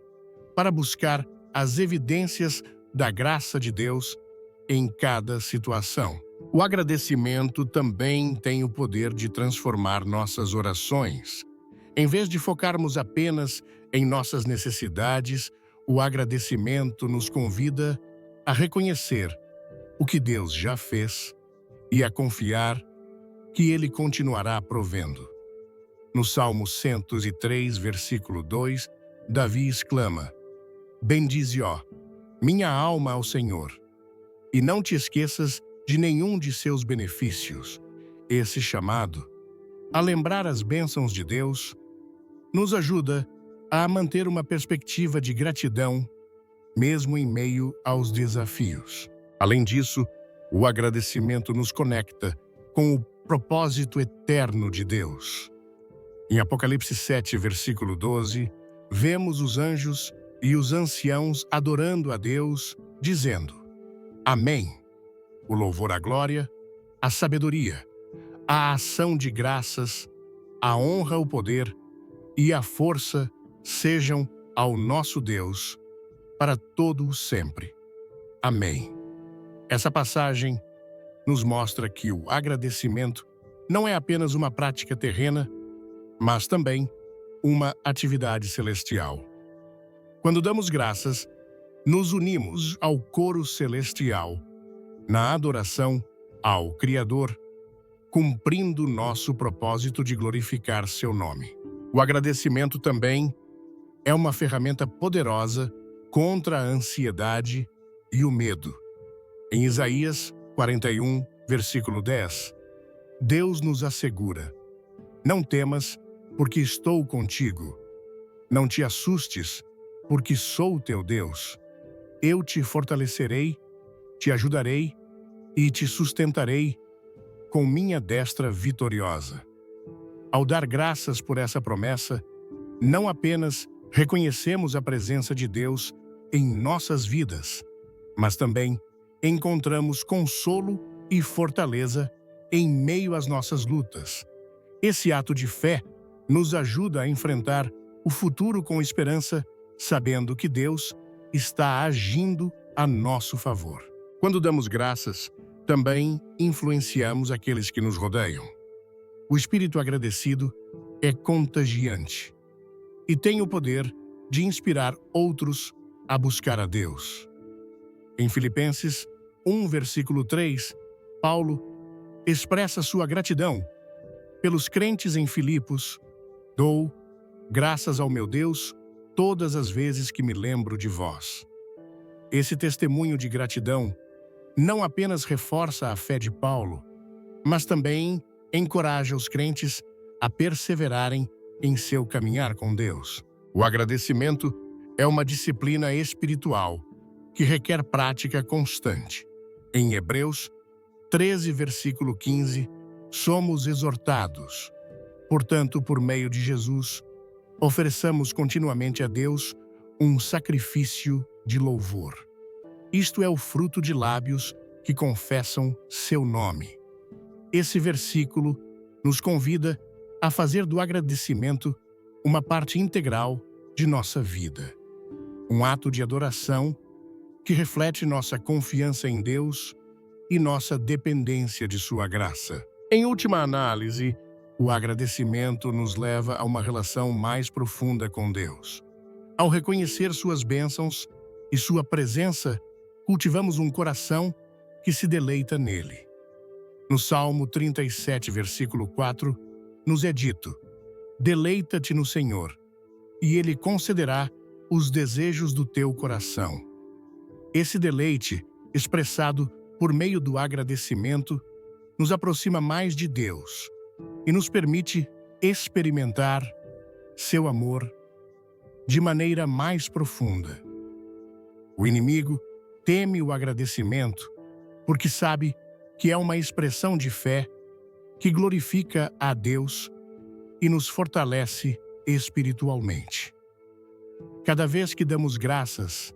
para buscar as evidências da graça de Deus em cada situação. O agradecimento também tem o poder de transformar nossas orações. Em vez de focarmos apenas em nossas necessidades, o agradecimento nos convida a reconhecer o que Deus já fez e a confiar que Ele continuará provendo. No Salmo 103, versículo 2, Davi exclama: bendize, ó, minha alma ao Senhor, e não te esqueças de nenhum de seus benefícios. Esse chamado a lembrar as bênçãos de Deus nos ajuda a manter uma perspectiva de gratidão, mesmo em meio aos desafios. Além disso, o agradecimento nos conecta com o propósito eterno de Deus. Em Apocalipse 7, versículo 12, vemos os anjos e os anciãos adorando a Deus, dizendo: Amém. O louvor à glória, a sabedoria, a ação de graças, a honra, o poder e a força sejam ao nosso Deus para todo o sempre. Amém. Essa passagem nos mostra que o agradecimento não é apenas uma prática terrena, mas também uma atividade celestial. Quando damos graças, nos unimos ao coro celestial, na adoração ao Criador, cumprindo nosso propósito de glorificar seu nome. O agradecimento também é uma ferramenta poderosa contra a ansiedade e o medo. Em Isaías 41, versículo 10, Deus nos assegura: não temas, porque estou contigo. Não te assustes, porque sou teu Deus. Eu te fortalecerei, te ajudarei e te sustentarei com minha destra vitoriosa. Ao dar graças por essa promessa, não apenas reconhecemos a presença de Deus em nossas vidas, mas também encontramos consolo e fortaleza em meio às nossas lutas. Esse ato de fé nos ajuda a enfrentar o futuro com esperança, sabendo que Deus está agindo a nosso favor. Quando damos graças, também influenciamos aqueles que nos rodeiam. O espírito agradecido é contagiante e tem o poder de inspirar outros a buscar a Deus. Em Filipenses 1, versículo 3, Paulo expressa sua gratidão pelos crentes em Filipos. Dou graças ao meu Deus todas as vezes que me lembro de vós. Esse testemunho de gratidão não apenas reforça a fé de Paulo, mas também encoraja os crentes a perseverarem em seu caminhar com Deus. O agradecimento é uma disciplina espiritual que requer prática constante. Em Hebreus 13, versículo 15, somos exortados: portanto, por meio de Jesus, ofereçamos continuamente a Deus um sacrifício de louvor. Isto é o fruto de lábios que confessam seu nome. Esse versículo nos convida a fazer do agradecimento uma parte integral de nossa vida. Um ato de adoração que reflete nossa confiança em Deus e nossa dependência de sua graça. Em última análise, o agradecimento nos leva a uma relação mais profunda com Deus. Ao reconhecer suas bênçãos e sua presença, cultivamos um coração que se deleita nele. No Salmo 37, versículo 4, nos é dito: deleita-te no Senhor, e Ele concederá os desejos do teu coração. Esse deleite, expressado por meio do agradecimento, nos aproxima mais de Deus e nos permite experimentar seu amor de maneira mais profunda. O inimigo teme o agradecimento porque sabe que é uma expressão de fé que glorifica a Deus e nos fortalece espiritualmente. Cada vez que damos graças,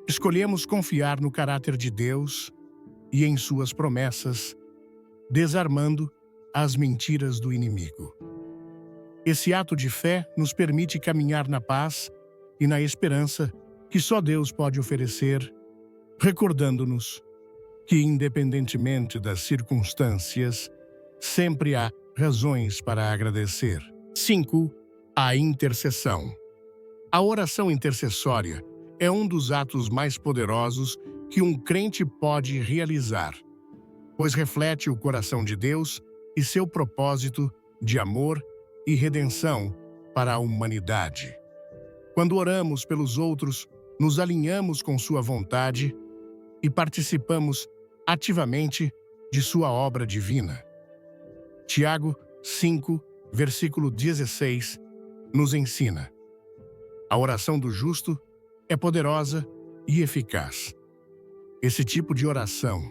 escolhemos confiar no caráter de Deus e em suas promessas, desarmando as mentiras do inimigo. Esse ato de fé nos permite caminhar na paz e na esperança que só Deus pode oferecer, recordando-nos que, independentemente das circunstâncias, sempre há razões para agradecer. 5. A intercessão. A oração intercessória é um dos atos mais poderosos que um crente pode realizar, pois reflete o coração de Deus e seu propósito de amor e redenção para a humanidade. Quando oramos pelos outros, nos alinhamos com sua vontade e participamos ativamente de sua obra divina. Tiago 5, versículo 16, nos ensina: a oração do justo é poderosa e eficaz. Esse tipo de oração,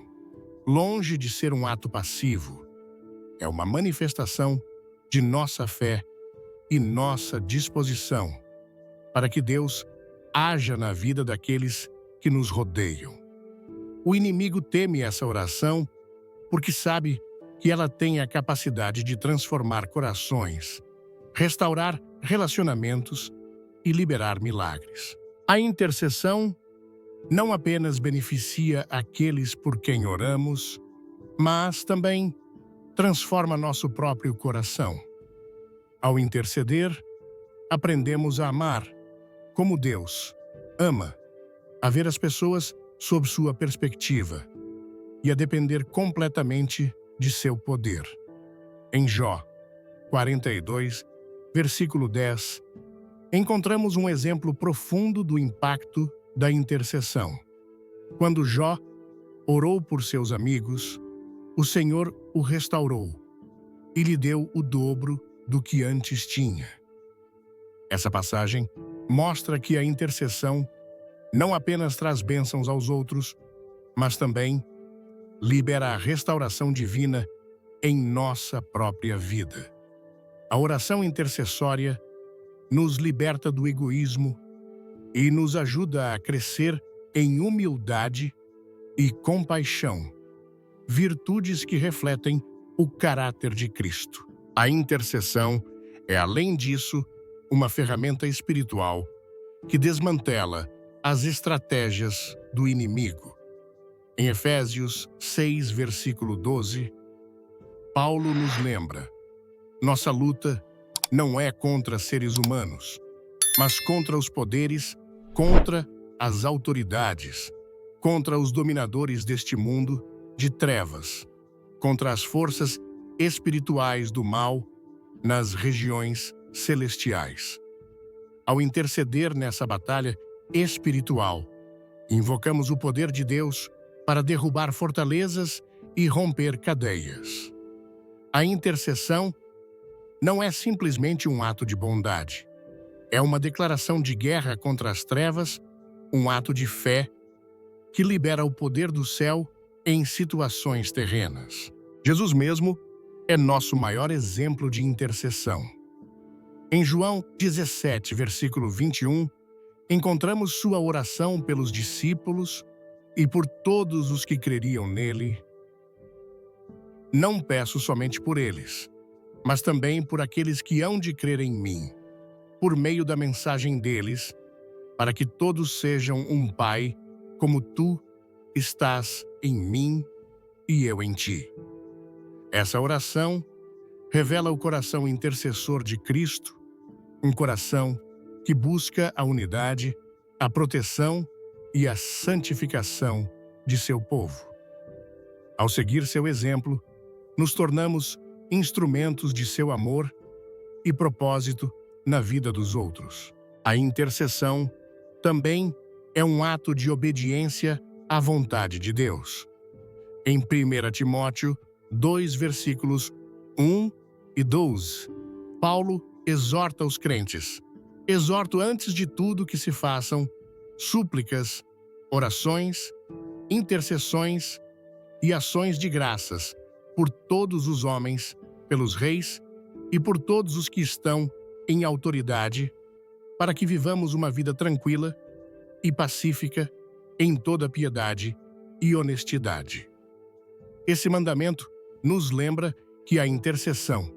longe de ser um ato passivo, é uma manifestação de nossa fé e nossa disposição para que Deus haja na vida daqueles que nos rodeiam. O inimigo teme essa oração porque sabe que ela tem a capacidade de transformar corações, restaurar relacionamentos e liberar milagres. A intercessão não apenas beneficia aqueles por quem oramos, mas também transforma nosso próprio coração. Ao interceder, aprendemos a amar como Deus ama, a ver as pessoas sob sua perspectiva e a depender completamente de seu poder. Em Jó 42, versículo 10, encontramos um exemplo profundo do impacto da intercessão. Quando Jó orou por seus amigos, o Senhor o restaurou e lhe deu o dobro do que antes tinha. Essa passagem mostra que a intercessão não apenas traz bênçãos aos outros, mas também libera a restauração divina em nossa própria vida. A oração intercessória nos liberta do egoísmo e nos ajuda a crescer em humildade e compaixão, virtudes que refletem o caráter de Cristo. A intercessão é, além disso, uma ferramenta espiritual que desmantela as estratégias do inimigo. Em Efésios 6, versículo 12, Paulo nos lembra: nossa luta não é contra seres humanos, mas contra os poderes, contra as autoridades, contra os dominadores deste mundo de trevas, contra as forças espirituais do mal nas regiões celestiais. Ao interceder nessa batalha espiritual, invocamos o poder de Deus para derrubar fortalezas e romper cadeias. A intercessão não é simplesmente um ato de bondade. É uma declaração de guerra contra as trevas, um ato de fé que libera o poder do céu em situações terrenas. Jesus mesmo é nosso maior exemplo de intercessão. Em João 17, versículo 21, encontramos sua oração pelos discípulos e por todos os que creriam nele. Não peço somente por eles, mas também por aqueles que hão de crer em mim, por meio da mensagem deles, para que todos sejam um Pai, como tu estás em mim e eu em ti. Essa oração revela o coração intercessor de Cristo, um coração que busca a unidade, a proteção e a santificação de seu povo. Ao seguir seu exemplo, nos tornamos instrumentos de seu amor e propósito na vida dos outros. A intercessão também é um ato de obediência à vontade de Deus. Em 1 Timóteo 2, versículos 1 e 12, Paulo exorta os crentes: exorto antes de tudo que se façam súplicas, orações, intercessões e ações de graças por todos os homens, pelos reis e por todos os que estão em autoridade, para que vivamos uma vida tranquila e pacífica em toda piedade e honestidade. Esse mandamento nos lembra que a intercessão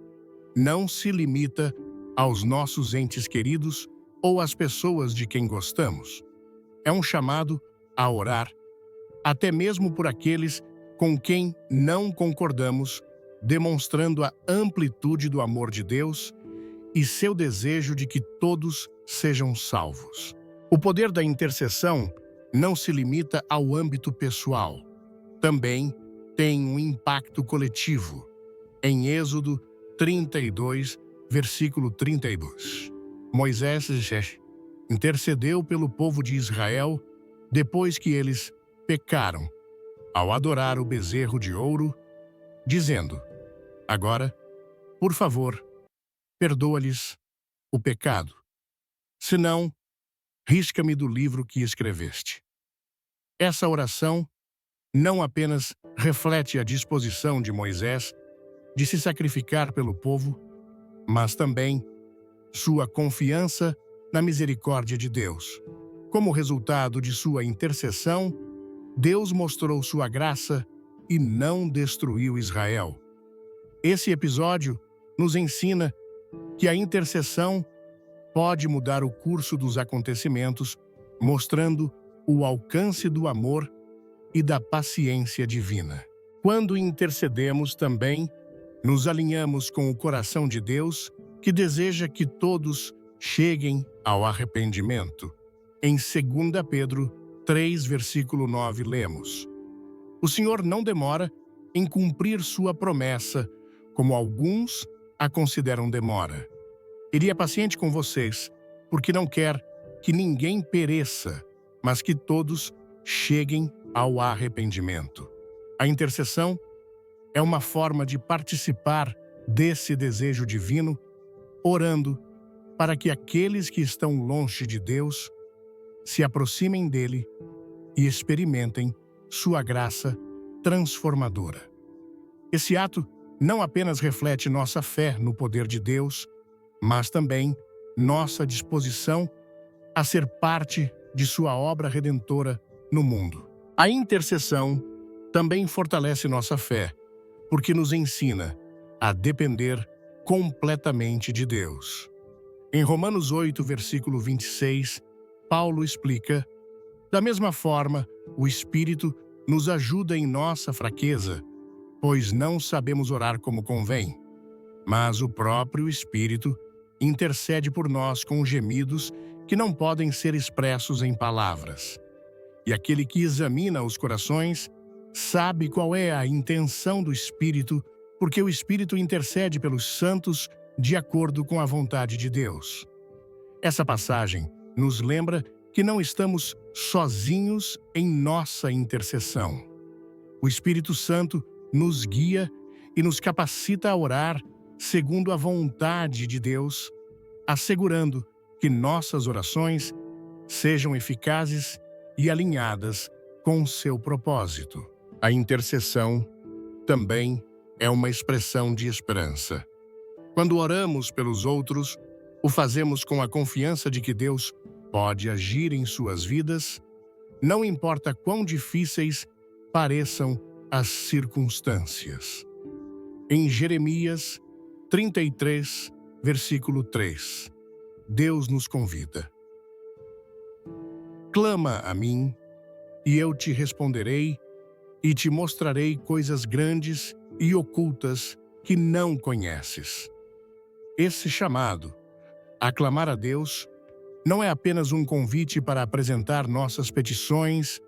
não se limita aos nossos entes queridos ou às pessoas de quem gostamos. É um chamado a orar, até mesmo por aqueles com quem não concordamos, demonstrando a amplitude do amor de Deus e seu desejo de que todos sejam salvos. O poder da intercessão não se limita ao âmbito pessoal. Também tem um impacto coletivo. Em Êxodo 32, versículo 32, Moisés intercedeu pelo povo de Israel depois que eles pecaram, ao adorar o bezerro de ouro, dizendo: agora, por favor, perdoa-lhes o pecado. Senão, risca-me do livro que escreveste. Essa oração não apenas reflete a disposição de Moisés de se sacrificar pelo povo, mas também sua confiança na misericórdia de Deus. Como resultado de sua intercessão, Deus mostrou sua graça e não destruiu Israel. Esse episódio nos ensina que a intercessão pode mudar o curso dos acontecimentos, mostrando o alcance do amor e da paciência divina. Quando intercedemos também, nos alinhamos com o coração de Deus, que deseja que todos cheguem ao arrependimento. Em 2 Pedro 3, versículo 9, lemos: o Senhor não demora em cumprir sua promessa, como alguns a consideram demora. Ele é paciente com vocês, porque não quer que ninguém pereça, mas que todos cheguem ao arrependimento. A intercessão é uma forma de participar desse desejo divino, orando para que aqueles que estão longe de Deus se aproximem dele e experimentem sua graça transformadora. Esse ato não apenas reflete nossa fé no poder de Deus, mas também nossa disposição a ser parte de sua obra redentora no mundo. A intercessão também fortalece nossa fé, porque nos ensina a depender completamente de Deus. Em Romanos 8, versículo 26, Paulo explica: da mesma forma, o Espírito nos ajuda em nossa fraqueza, pois não sabemos orar como convém. Mas o próprio Espírito intercede por nós com gemidos que não podem ser expressos em palavras. E aquele que examina os corações sabe qual é a intenção do Espírito, porque o Espírito intercede pelos santos de acordo com a vontade de Deus. Essa passagem nos lembra que não estamos sozinhos em nossa intercessão. O Espírito Santo nos guia e nos capacita a orar segundo a vontade de Deus, assegurando que nossas orações sejam eficazes e alinhadas com seu propósito. A intercessão também é uma expressão de esperança. Quando oramos pelos outros, o fazemos com a confiança de que Deus pode agir em suas vidas, não importa quão difíceis pareçam as circunstâncias. Em Jeremias 33, versículo 3, Deus nos convida: clama a mim, e eu te responderei, e te mostrarei coisas grandes e ocultas que não conheces. Esse chamado a clamar a Deus não é apenas um convite para apresentar nossas petições,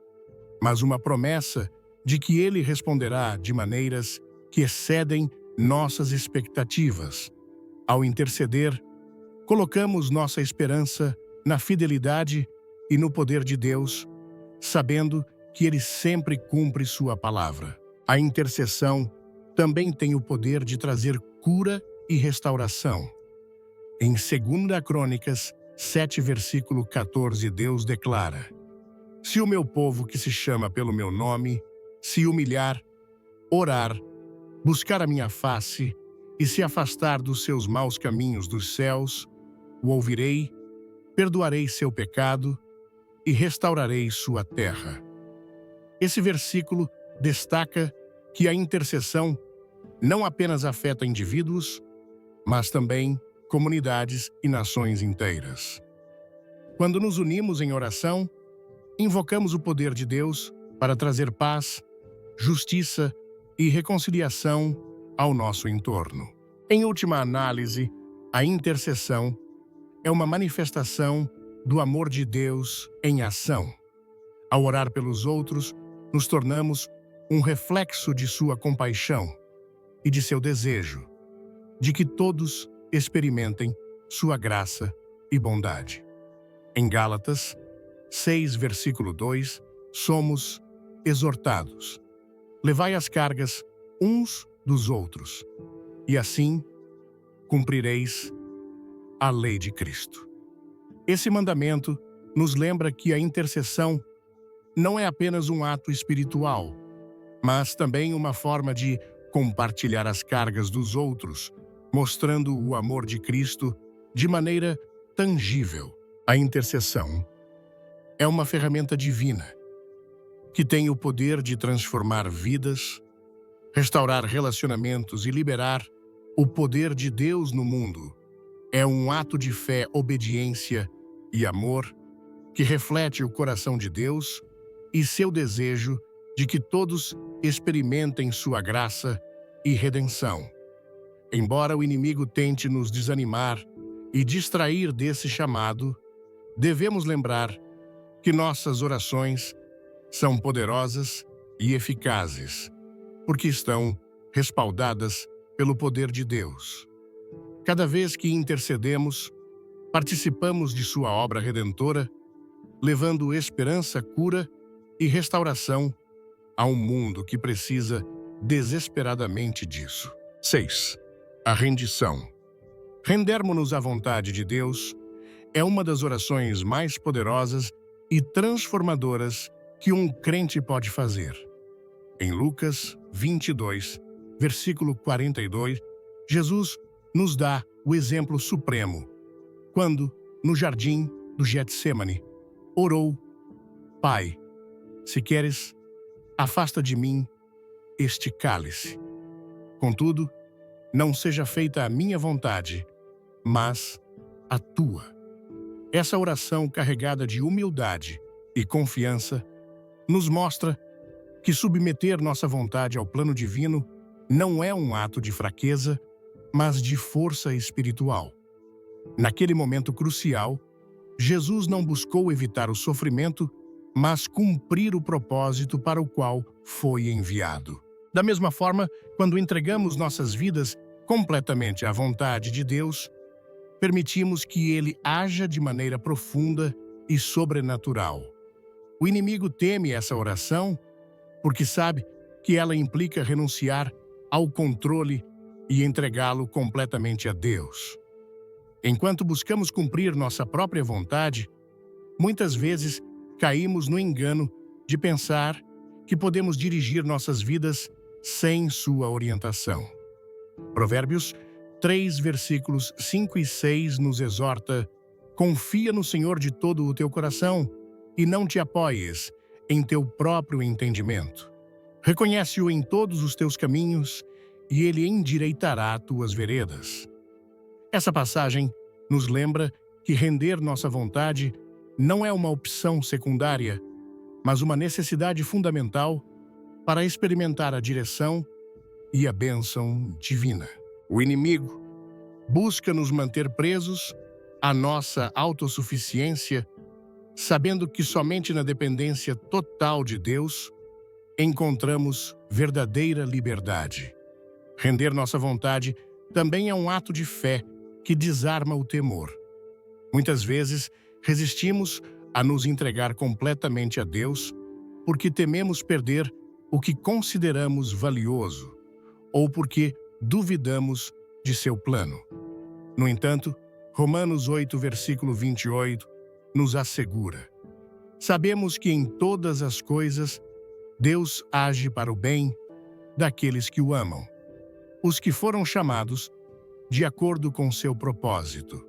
mas uma promessa de que Ele responderá de maneiras que excedem nossas expectativas. Ao interceder, colocamos nossa esperança na fidelidade e no poder de Deus, sabendo que Ele sempre cumpre sua palavra. A intercessão também tem o poder de trazer cura e restauração. Em 2 Crônicas 7, versículo 14, Deus declara: se o meu povo que se chama pelo meu nome se humilhar, orar, buscar a minha face e se afastar dos seus maus caminhos dos céus, o ouvirei, perdoarei seu pecado e restaurarei sua terra. Esse versículo destaca que a intercessão não apenas afeta indivíduos, mas também comunidades e nações inteiras. Quando nos unimos em oração, invocamos o poder de Deus para trazer paz, justiça e reconciliação ao nosso entorno. Em última análise, a intercessão é uma manifestação do amor de Deus em ação. Ao orar pelos outros, nos tornamos um reflexo de sua compaixão e de seu desejo de que todos experimentem sua graça e bondade. Em Gálatas 6, versículo 2, somos exortados: levai as cargas uns dos outros, e assim cumprireis a lei de Cristo. Esse mandamento nos lembra que a intercessão não é apenas um ato espiritual, mas também uma forma de compartilhar as cargas dos outros, mostrando o amor de Cristo de maneira tangível. A intercessão é uma ferramenta divina que tem o poder de transformar vidas, restaurar relacionamentos e liberar o poder de Deus no mundo. É um ato de fé, obediência e amor que reflete o coração de Deus e seu desejo de que todos experimentem sua graça e redenção. Embora o inimigo tente nos desanimar e distrair desse chamado, devemos lembrar que nossas orações são poderosas e eficazes, porque estão respaldadas pelo poder de Deus. Cada vez que intercedemos, participamos de sua obra redentora, levando esperança, cura e restauração a um mundo que precisa desesperadamente disso. 6. A rendição. Rendermos-nos à vontade de Deus é uma das orações mais poderosas e transformadoras que um crente pode fazer. Em Lucas 22, versículo 42, Jesus nos dá o exemplo supremo, quando, no jardim do Getsêmani, orou: Pai, se queres, afasta de mim este cálice. Contudo, não seja feita a minha vontade, mas a tua. Essa oração carregada de humildade e confiança nos mostra que submeter nossa vontade ao plano divino não é um ato de fraqueza, mas de força espiritual. Naquele momento crucial, Jesus não buscou evitar o sofrimento, mas cumprir o propósito para o qual foi enviado. Da mesma forma, quando entregamos nossas vidas completamente à vontade de Deus, permitimos que Ele haja de maneira profunda e sobrenatural. O inimigo teme essa oração porque sabe que ela implica renunciar ao controle e entregá-lo completamente a Deus. Enquanto buscamos cumprir nossa própria vontade, muitas vezes caímos no engano de pensar que podemos dirigir nossas vidas sem sua orientação. Provérbios 3, versículos 5 e 6 nos exorta: confia no Senhor de todo o teu coração e não te apoies em teu próprio entendimento. Reconhece-o em todos os teus caminhos e ele endireitará tuas veredas. Essa passagem nos lembra que render nossa vontade não é uma opção secundária, mas uma necessidade fundamental para experimentar a direção e a bênção divina. O inimigo busca nos manter presos à nossa autossuficiência, sabendo que somente na dependência total de Deus encontramos verdadeira liberdade. Render nossa vontade também é um ato de fé que desarma o temor. Muitas vezes resistimos a nos entregar completamente a Deus porque tememos perder o que consideramos valioso ou porque duvidamos de seu plano. No entanto, Romanos 8, versículo 28, nos assegura: sabemos que em todas as coisas Deus age para o bem daqueles que o amam, os que foram chamados de acordo com seu propósito.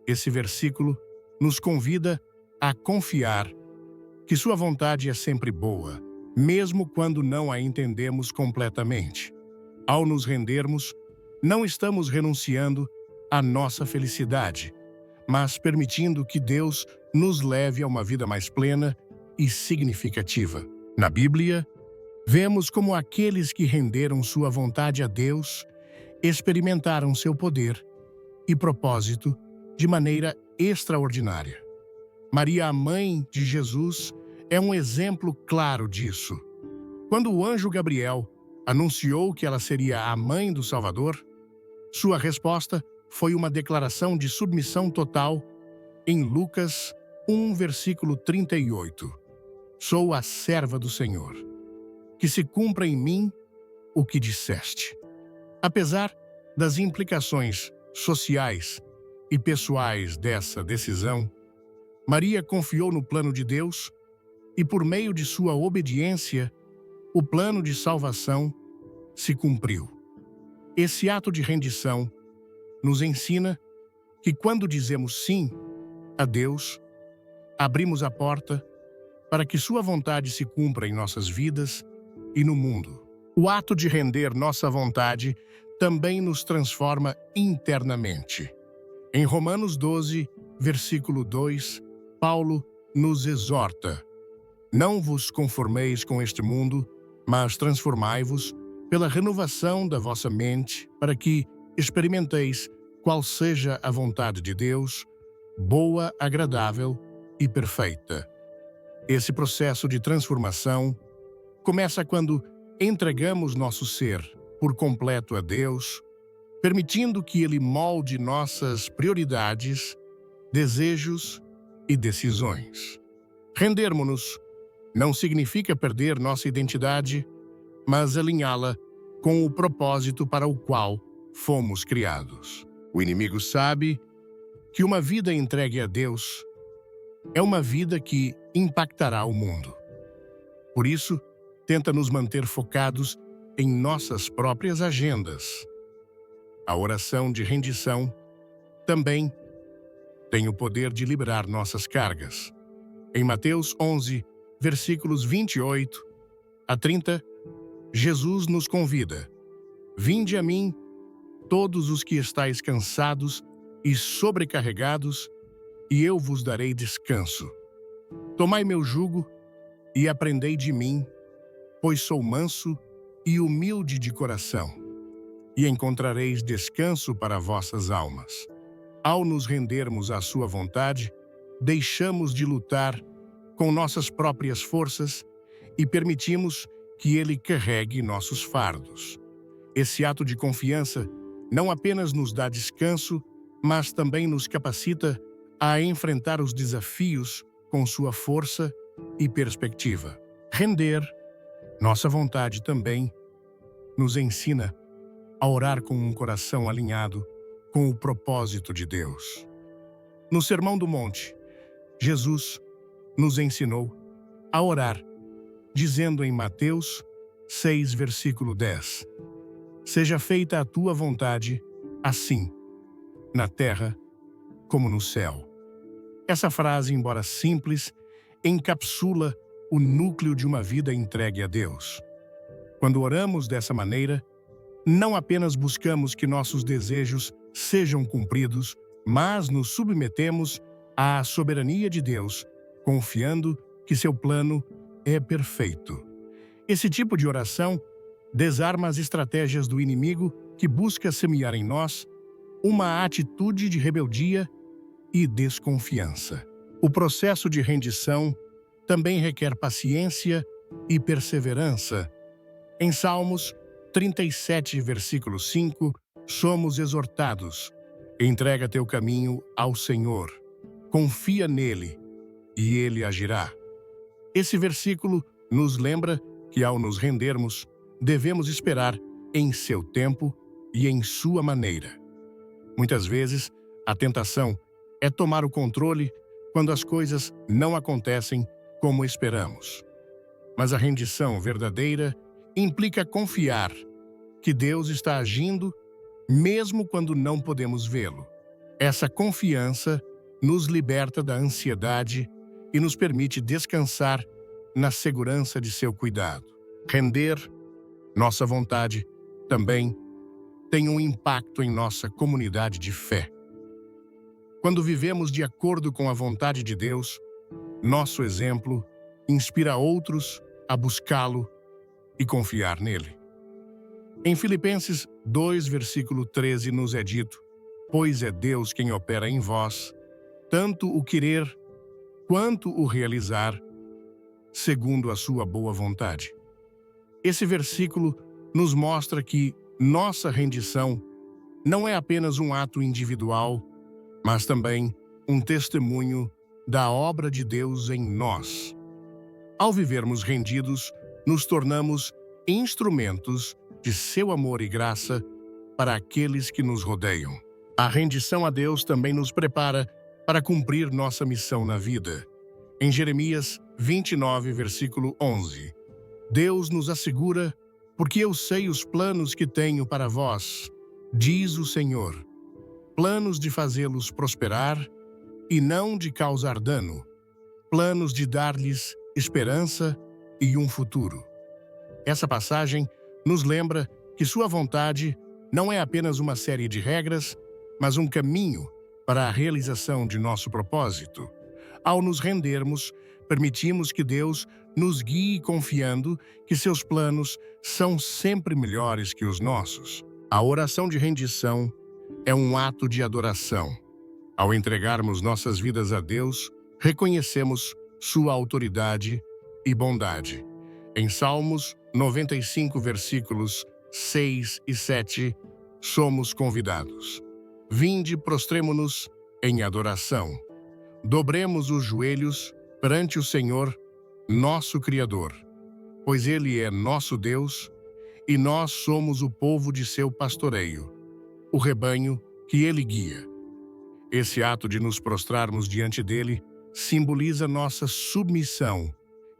Esse versículo nos convida a confiar que sua vontade é sempre boa, mesmo quando não a entendemos completamente. Ao nos rendermos, não estamos renunciando à nossa felicidade, mas permitindo que Deus nos leve a uma vida mais plena e significativa. Na Bíblia, vemos como aqueles que renderam sua vontade a Deus experimentaram seu poder e propósito de maneira extraordinária. Maria, a mãe de Jesus, é um exemplo claro disso. Quando o anjo Gabriel anunciou que ela seria a mãe do Salvador, sua resposta foi uma declaração de submissão total em Lucas 1, versículo 38. Sou a serva do Senhor. Que se cumpra em mim o que disseste. Apesar das implicações sociais e pessoais dessa decisão, Maria confiou no plano de Deus e, por meio de sua obediência, o plano de salvação se cumpriu. Esse ato de rendição nos ensina que quando dizemos sim a Deus, abrimos a porta para que sua vontade se cumpra em nossas vidas e no mundo. O ato de render nossa vontade também nos transforma internamente. Em Romanos 12, versículo 2, Paulo nos exorta: não vos conformeis com este mundo, mas transformai-vos pela renovação da vossa mente, para que experimenteis qual seja a vontade de Deus, boa, agradável e perfeita. Esse processo de transformação começa quando entregamos nosso ser por completo a Deus, permitindo que Ele molde nossas prioridades, desejos e decisões. Rendermos-nos não significa perder nossa identidade, mas alinhá-la com o propósito para o qual fomos criados. O inimigo sabe que uma vida entregue a Deus é uma vida que impactará o mundo. Por isso, tenta nos manter focados em nossas próprias agendas. A oração de rendição também tem o poder de liberar nossas cargas. Em Mateus 11, versículos 28 a 30, Jesus nos convida: Vinde a mim, todos os que estáis cansados e sobrecarregados, e eu vos darei descanso. Tomai meu jugo e aprendei de mim, pois sou manso e humilde de coração, e encontrareis descanso para vossas almas. Ao nos rendermos à sua vontade, deixamos de lutar com nossas próprias forças e permitimos que ele carregue nossos fardos. Esse ato de confiança não apenas nos dá descanso, mas também nos capacita a enfrentar os desafios com sua força e perspectiva. Render nossa vontade também nos ensina a orar com um coração alinhado com o propósito de Deus. No Sermão do Monte, Jesus nos ensinou a orar, dizendo em Mateus 6, versículo 10, Seja feita a tua vontade, assim, na terra como no céu. Essa frase, embora simples, encapsula o núcleo de uma vida entregue a Deus. Quando oramos dessa maneira, não apenas buscamos que nossos desejos sejam cumpridos, mas nos submetemos à soberania de Deus, confiando que seu plano é perfeito. Esse tipo de oração desarma as estratégias do inimigo que busca semear em nós uma atitude de rebeldia e desconfiança. O processo de rendição também requer paciência e perseverança. Em Salmos 37, versículo 5, somos exortados: entrega teu caminho ao Senhor, confia nele, e ele agirá. Esse versículo nos lembra que, ao nos rendermos, devemos esperar em seu tempo e em sua maneira. Muitas vezes, a tentação é tomar o controle quando as coisas não acontecem como esperamos. Mas a rendição verdadeira implica confiar que Deus está agindo mesmo quando não podemos vê-lo. Essa confiança nos liberta da ansiedade e nos permite descansar na segurança de seu cuidado. Render nossa vontade também tem um impacto em nossa comunidade de fé. Quando vivemos de acordo com a vontade de Deus, nosso exemplo inspira outros a buscá-lo e confiar nele. Em Filipenses 2, versículo 13, nos é dito: Pois é Deus quem opera em vós, tanto o querer quanto o realizar, segundo a sua boa vontade. Esse versículo nos mostra que nossa rendição não é apenas um ato individual, mas também um testemunho da obra de Deus em nós. Ao vivermos rendidos, nos tornamos instrumentos de seu amor e graça para aqueles que nos rodeiam. A rendição a Deus também nos prepara para cumprir nossa missão na vida. Em Jeremias 29, versículo 11, Deus nos assegura: porque eu sei os planos que tenho para vós, diz o Senhor, planos de fazê-los prosperar e não de causar dano, planos de dar-lhes esperança e um futuro. Essa passagem nos lembra que sua vontade não é apenas uma série de regras, mas um caminho para a realização de nosso propósito. Ao nos rendermos, permitimos que Deus nos guie confiando que seus planos são sempre melhores que os nossos. A oração de rendição é um ato de adoração. Ao entregarmos nossas vidas a Deus, reconhecemos sua autoridade e bondade. Em Salmos 95, versículos 6 e 7, somos convidados: Vinde, prostremo-nos em adoração. Dobremos os joelhos perante o Senhor, nosso Criador, pois Ele é nosso Deus e nós somos o povo de seu pastoreio, o rebanho que Ele guia. Esse ato de nos prostrarmos diante dele simboliza nossa submissão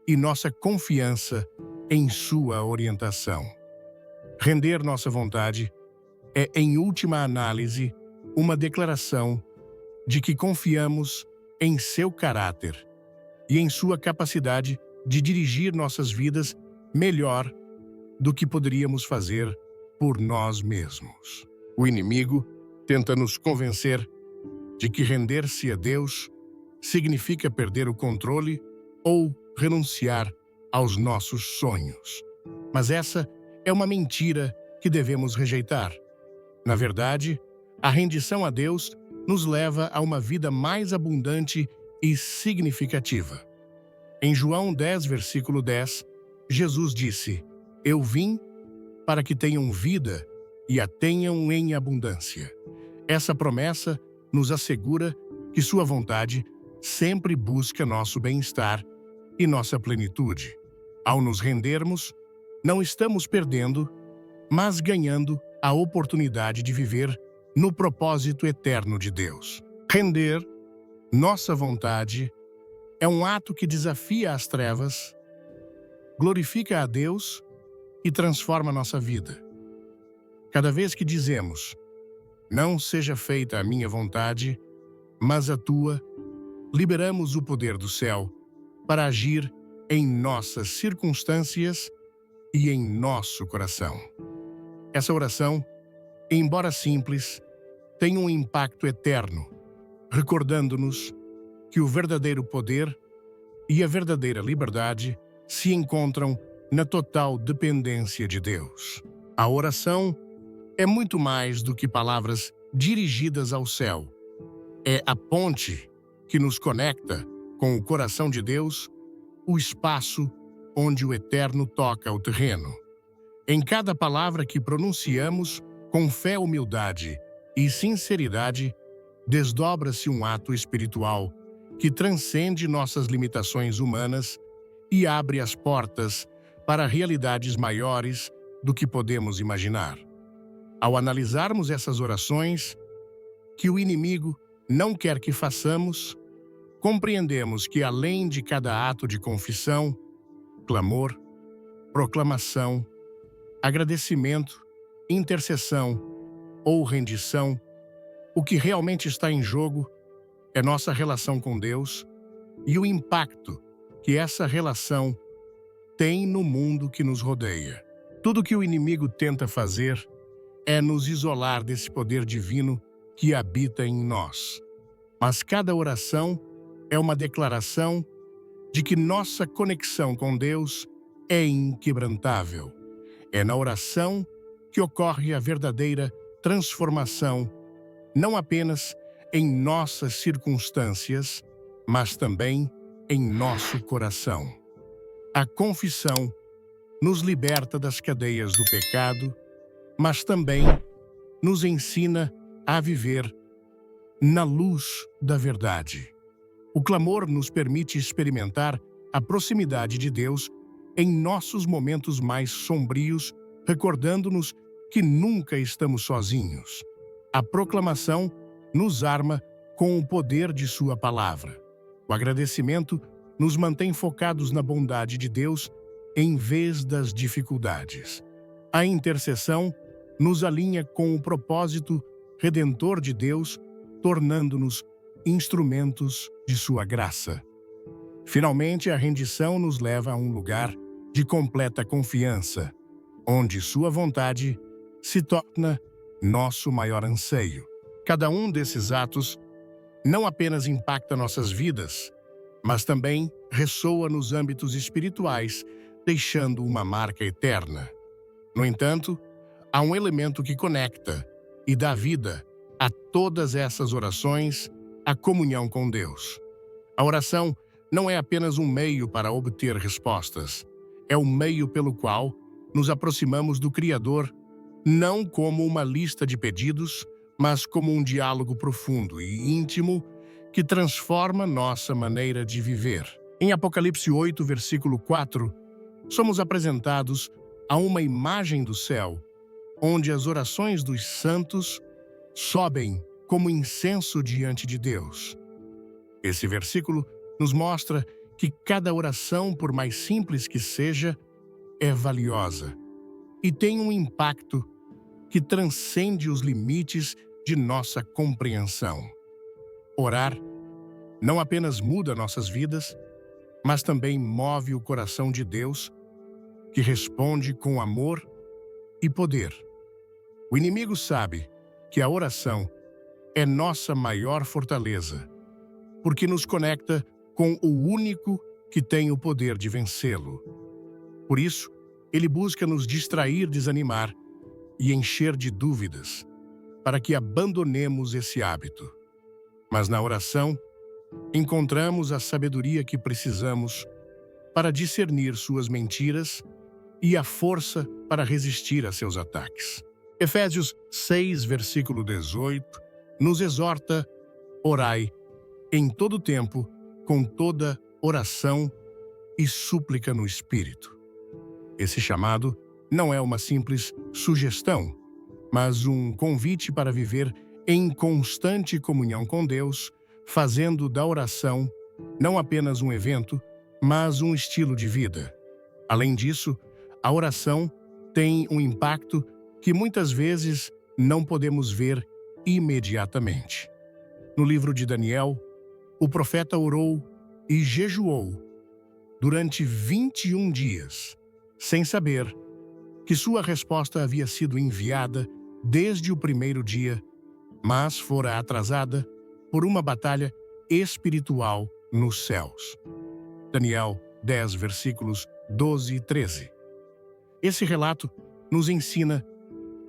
e nossa confiança em sua orientação. Render nossa vontade é, em última análise, uma declaração de que confiamos em seu caráter e em sua capacidade de dirigir nossas vidas melhor do que poderíamos fazer por nós mesmos. O inimigo tenta nos convencer de que render-se a Deus significa perder o controle ou renunciar aos nossos sonhos. Mas essa é uma mentira que devemos rejeitar. Na verdade, a rendição a Deus nos leva a uma vida mais abundante e significativa. Em João 10, versículo 10, Jesus disse: "Eu vim para que tenham vida e a tenham em abundância." Essa promessa nos assegura que sua vontade sempre busca nosso bem-estar e nossa plenitude. Ao nos rendermos, não estamos perdendo, mas ganhando a oportunidade de viver no propósito eterno de Deus. Render nossa vontade é um ato que desafia as trevas, glorifica a Deus e transforma nossa vida. Cada vez que dizemos: "Não seja feita a minha vontade, mas a tua", liberamos o poder do céu para agir em nossas circunstâncias e em nosso coração. Essa oração, embora simples, tem um impacto eterno, recordando-nos que o verdadeiro poder e a verdadeira liberdade se encontram na total dependência de Deus. A oração é muito mais do que palavras dirigidas ao céu. É a ponte que nos conecta com o coração de Deus, o espaço onde o eterno toca o terreno. Em cada palavra que pronunciamos, com fé, humildade e sinceridade, desdobra-se um ato espiritual que transcende nossas limitações humanas e abre as portas para realidades maiores do que podemos imaginar. Ao analisarmos essas orações, que o inimigo não quer que façamos, compreendemos que além de cada ato de confissão, clamor, proclamação, agradecimento, intercessão ou rendição, o que realmente está em jogo é nossa relação com Deus e o impacto que essa relação tem no mundo que nos rodeia. Tudo que o inimigo tenta fazer é nos isolar desse poder divino que habita em nós. Mas cada oração é uma declaração de que nossa conexão com Deus é inquebrantável. É na oração que ocorre a verdadeira transformação, não apenas em nossas circunstâncias, mas também em nosso coração. A confissão nos liberta das cadeias do pecado, mas também nos ensina a viver na luz da verdade. O clamor nos permite experimentar a proximidade de Deus em nossos momentos mais sombrios, recordando-nos que nunca estamos sozinhos. A proclamação nos arma com o poder de sua palavra. O agradecimento nos mantém focados na bondade de Deus em vez das dificuldades. A intercessão nos alinha com o propósito redentor de Deus, tornando-nos instrumentos de sua graça. Finalmente, a rendição nos leva a um lugar de completa confiança, onde sua vontade se torna nosso maior anseio. Cada um desses atos não apenas impacta nossas vidas, mas também ressoa nos âmbitos espirituais, deixando uma marca eterna. No entanto, há um elemento que conecta e dá vida a todas essas orações: a comunhão com Deus. A oração não é apenas um meio para obter respostas, é o meio pelo qual nos aproximamos do Criador, não como uma lista de pedidos, mas como um diálogo profundo e íntimo que transforma nossa maneira de viver. Em Apocalipse 8, versículo 4, somos apresentados a uma imagem do céu, onde as orações dos santos sobem como incenso diante de Deus. Esse versículo nos mostra que cada oração, por mais simples que seja, é valiosa e tem um impacto que transcende os limites de nossa compreensão. Orar não apenas muda nossas vidas, mas também move o coração de Deus, que responde com amor e poder. O inimigo sabe que a oração é nossa maior fortaleza, porque nos conecta com o único que tem o poder de vencê-lo. Por isso, ele busca nos distrair, desanimar e encher de dúvidas, para que abandonemos esse hábito. Mas na oração, encontramos a sabedoria que precisamos para discernir suas mentiras e a força para resistir a seus ataques. Efésios 6, versículo 18, nos exorta: orai em todo tempo, com toda oração e súplica no Espírito. Esse chamado não é uma simples sugestão, mas um convite para viver em constante comunhão com Deus, fazendo da oração não apenas um evento, mas um estilo de vida. Além disso, a oração tem um impacto que muitas vezes não podemos ver imediatamente. No livro de Daniel, o profeta orou e jejuou durante 21 dias, sem saber que sua resposta havia sido enviada desde o primeiro dia, mas fora atrasada por uma batalha espiritual nos céus. Daniel 10, versículos 12 e 13. Esse relato nos ensina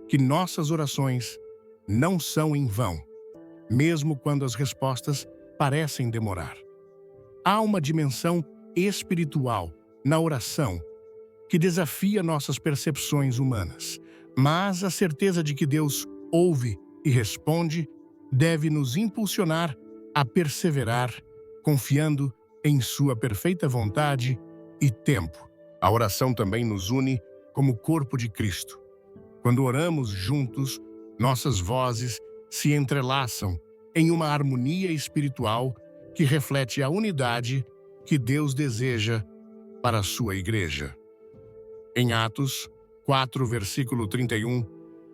que nossas orações não são em vão, mesmo quando as respostas parecem demorar. Há uma dimensão espiritual na oração que desafia nossas percepções humanas, mas a certeza de que Deus ouve e responde deve nos impulsionar a perseverar, confiando em sua perfeita vontade e tempo. A oração também nos une como corpo de Cristo. Quando oramos juntos, nossas vozes se entrelaçam em uma harmonia espiritual que reflete a unidade que Deus deseja para a sua igreja. Em Atos 4, versículo 31,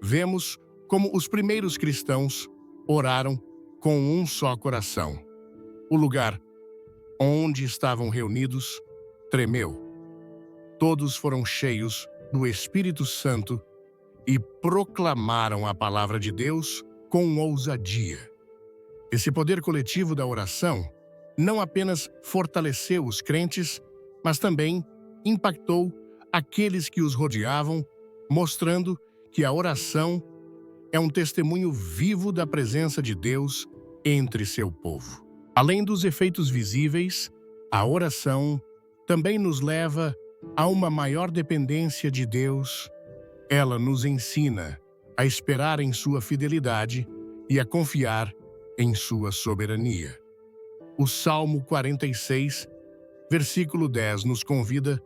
vemos como os primeiros cristãos oraram com um só coração. O lugar onde estavam reunidos tremeu. Todos foram cheios do Espírito Santo e proclamaram a palavra de Deus com ousadia. Esse poder coletivo da oração não apenas fortaleceu os crentes, mas também impactou aqueles que os rodeavam, mostrando que a oração é um testemunho vivo da presença de Deus entre seu povo. Além dos efeitos visíveis, a oração também nos leva a uma maior dependência de Deus. Ela nos ensina a esperar em sua fidelidade e a confiar em sua soberania. O Salmo 46, versículo 10, nos convida: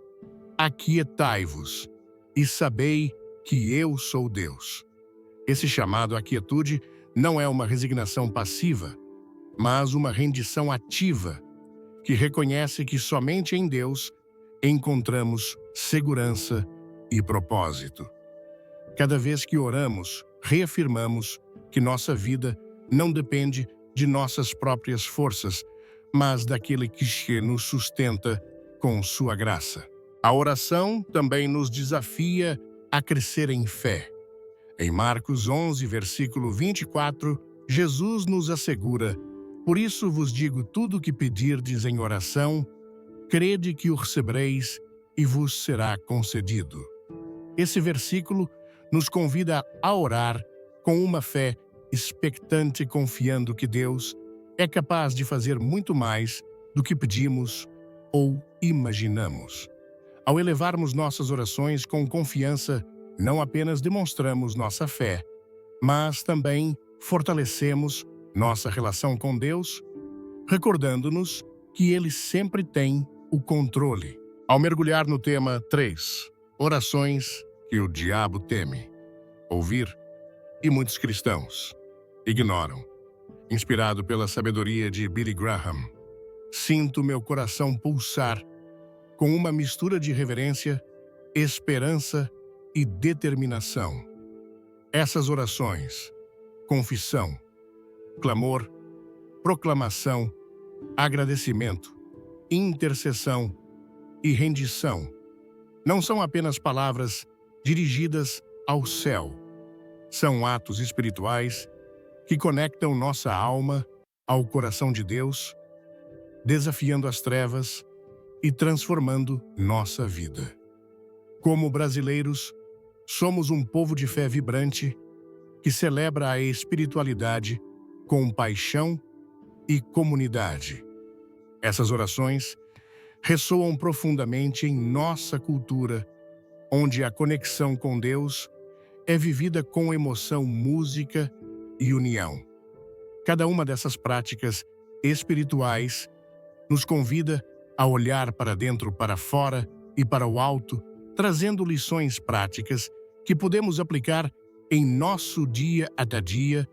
aquietai-vos e sabei que eu sou Deus. Esse chamado à quietude não é uma resignação passiva, mas uma rendição ativa, que reconhece que somente em Deus encontramos segurança e propósito. Cada vez que oramos, reafirmamos que nossa vida não depende de nossas próprias forças, mas daquele que nos sustenta com sua graça. A oração também nos desafia a crescer em fé. Em Marcos 11, versículo 24, Jesus nos assegura: por isso vos digo tudo o que pedirdes em oração, crede que o recebereis e vos será concedido. Esse versículo nos convida a orar com uma fé expectante, confiando que Deus é capaz de fazer muito mais do que pedimos ou imaginamos. Ao elevarmos nossas orações com confiança, não apenas demonstramos nossa fé, mas também fortalecemos nossa relação com Deus, recordando-nos que Ele sempre tem o controle. Ao mergulhar no tema 3, orações que o diabo teme ouvir e muitos cristãos ignoram, inspirado pela sabedoria de Billy Graham, sinto meu coração pulsar com uma mistura de reverência, esperança e determinação. Essas orações, confissão, clamor proclamação, agradecimento, intercessão e rendição não são apenas palavras dirigidas ao céu. São atos espirituais que conectam nossa alma ao coração de Deus, desafiando as trevas e transformando nossa vida. Como brasileiros, somos um povo de fé vibrante que celebra a espiritualidade com paixão e comunidade. Essas orações ressoam profundamente em nossa cultura, onde a conexão com Deus é vivida com emoção, música e união. Cada uma dessas práticas espirituais nos convida a olhar para dentro, para fora e para o alto, trazendo lições práticas que podemos aplicar em nosso dia a dia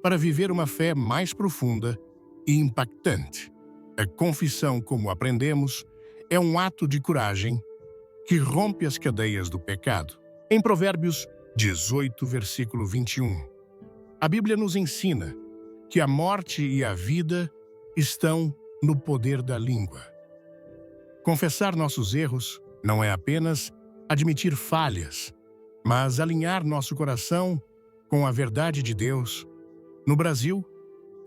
para viver uma fé mais profunda e impactante. A confissão, como aprendemos, é um ato de coragem que rompe as cadeias do pecado. Em Provérbios 18, versículo 21, a Bíblia nos ensina que a morte e a vida estão no poder da língua. Confessar nossos erros não é apenas admitir falhas, mas alinhar nosso coração com a verdade de Deus. No Brasil,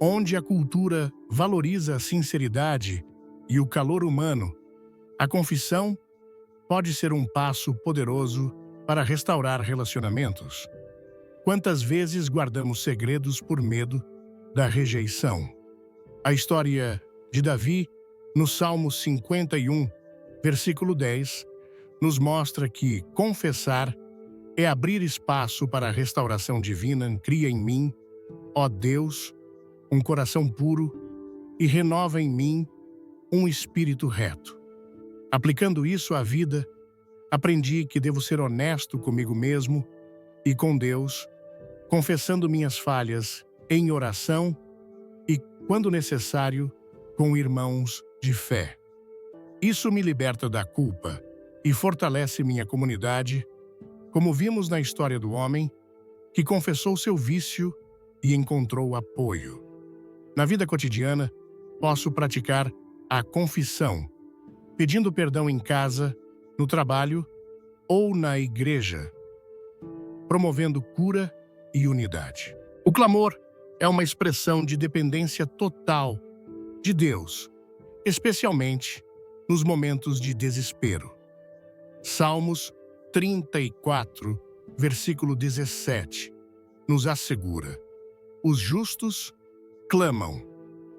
onde a cultura valoriza a sinceridade e o calor humano, a confissão pode ser um passo poderoso para restaurar relacionamentos. Quantas vezes guardamos segredos por medo da rejeição? A história de Davi, no Salmo 51, versículo 10, nos mostra que confessar é abrir espaço para a restauração divina. Cria em mim, ó Deus, um coração puro e renova em mim um espírito reto. Aplicando isso à vida, aprendi que devo ser honesto comigo mesmo e com Deus, confessando minhas falhas em oração e, quando necessário, com irmãos de fé. Isso me liberta da culpa e fortalece minha comunidade, como vimos na história do homem que confessou seu vício e encontrou apoio. Na vida cotidiana, posso praticar a confissão, pedindo perdão em casa, no trabalho ou na igreja, promovendo cura e unidade. O clamor é uma expressão de dependência total de Deus, especialmente nos momentos de desespero. Salmos 34, versículo 17, nos assegura: os justos clamam,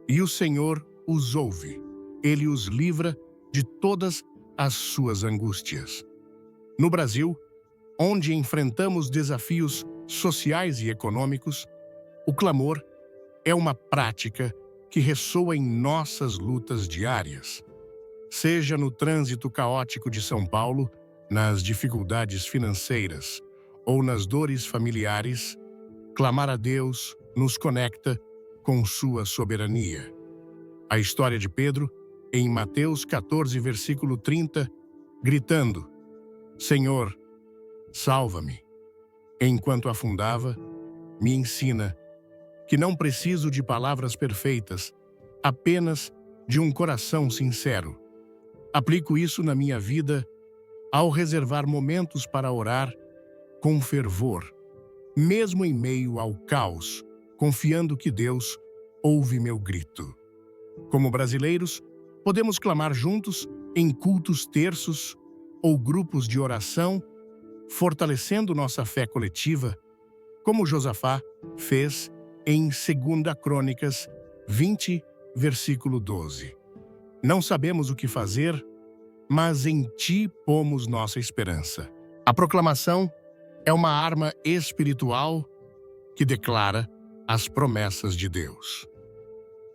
e o Senhor os ouve. Ele os livra de todas as suas angústias. No Brasil, onde enfrentamos desafios sociais e econômicos, o clamor é uma prática que ressoa em nossas lutas diárias. Seja no trânsito caótico de São Paulo, nas dificuldades financeiras ou nas dores familiares, clamar a Deus nos conecta com sua soberania. A história de Pedro, em Mateus 14, versículo 30, gritando: Senhor, salva-me, enquanto afundava, me ensina que não preciso de palavras perfeitas, apenas de um coração sincero. Aplico isso na minha vida ao reservar momentos para orar com fervor, mesmo em meio ao caos, confiando que Deus ouve meu grito. Como brasileiros, podemos clamar juntos em cultos terços ou grupos de oração, fortalecendo nossa fé coletiva, como Josafá fez em 2 Crônicas 20, versículo 12. Não sabemos o que fazer, mas em ti pomos nossa esperança. A proclamação é uma arma espiritual que declara as promessas de Deus.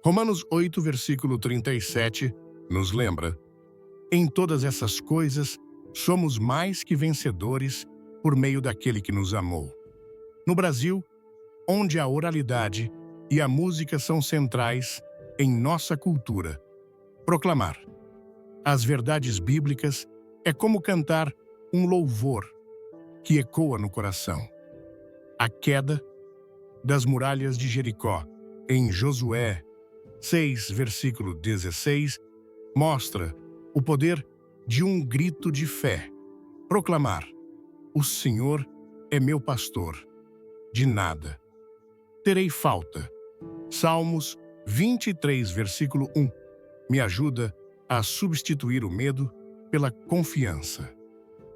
Romanos 8, versículo 37, nos lembra: em todas essas coisas, somos mais que vencedores por meio daquele que nos amou. No Brasil, onde a oralidade e a música são centrais em nossa cultura, proclamar as verdades bíblicas é como cantar um louvor que ecoa no coração. A queda das muralhas de Jericó, em Josué 6, versículo 16, mostra o poder de um grito de fé. Proclamar: o Senhor é meu pastor, de nada terei falta. Salmos 23, versículo 1, me ajuda a substituir o medo pela confiança.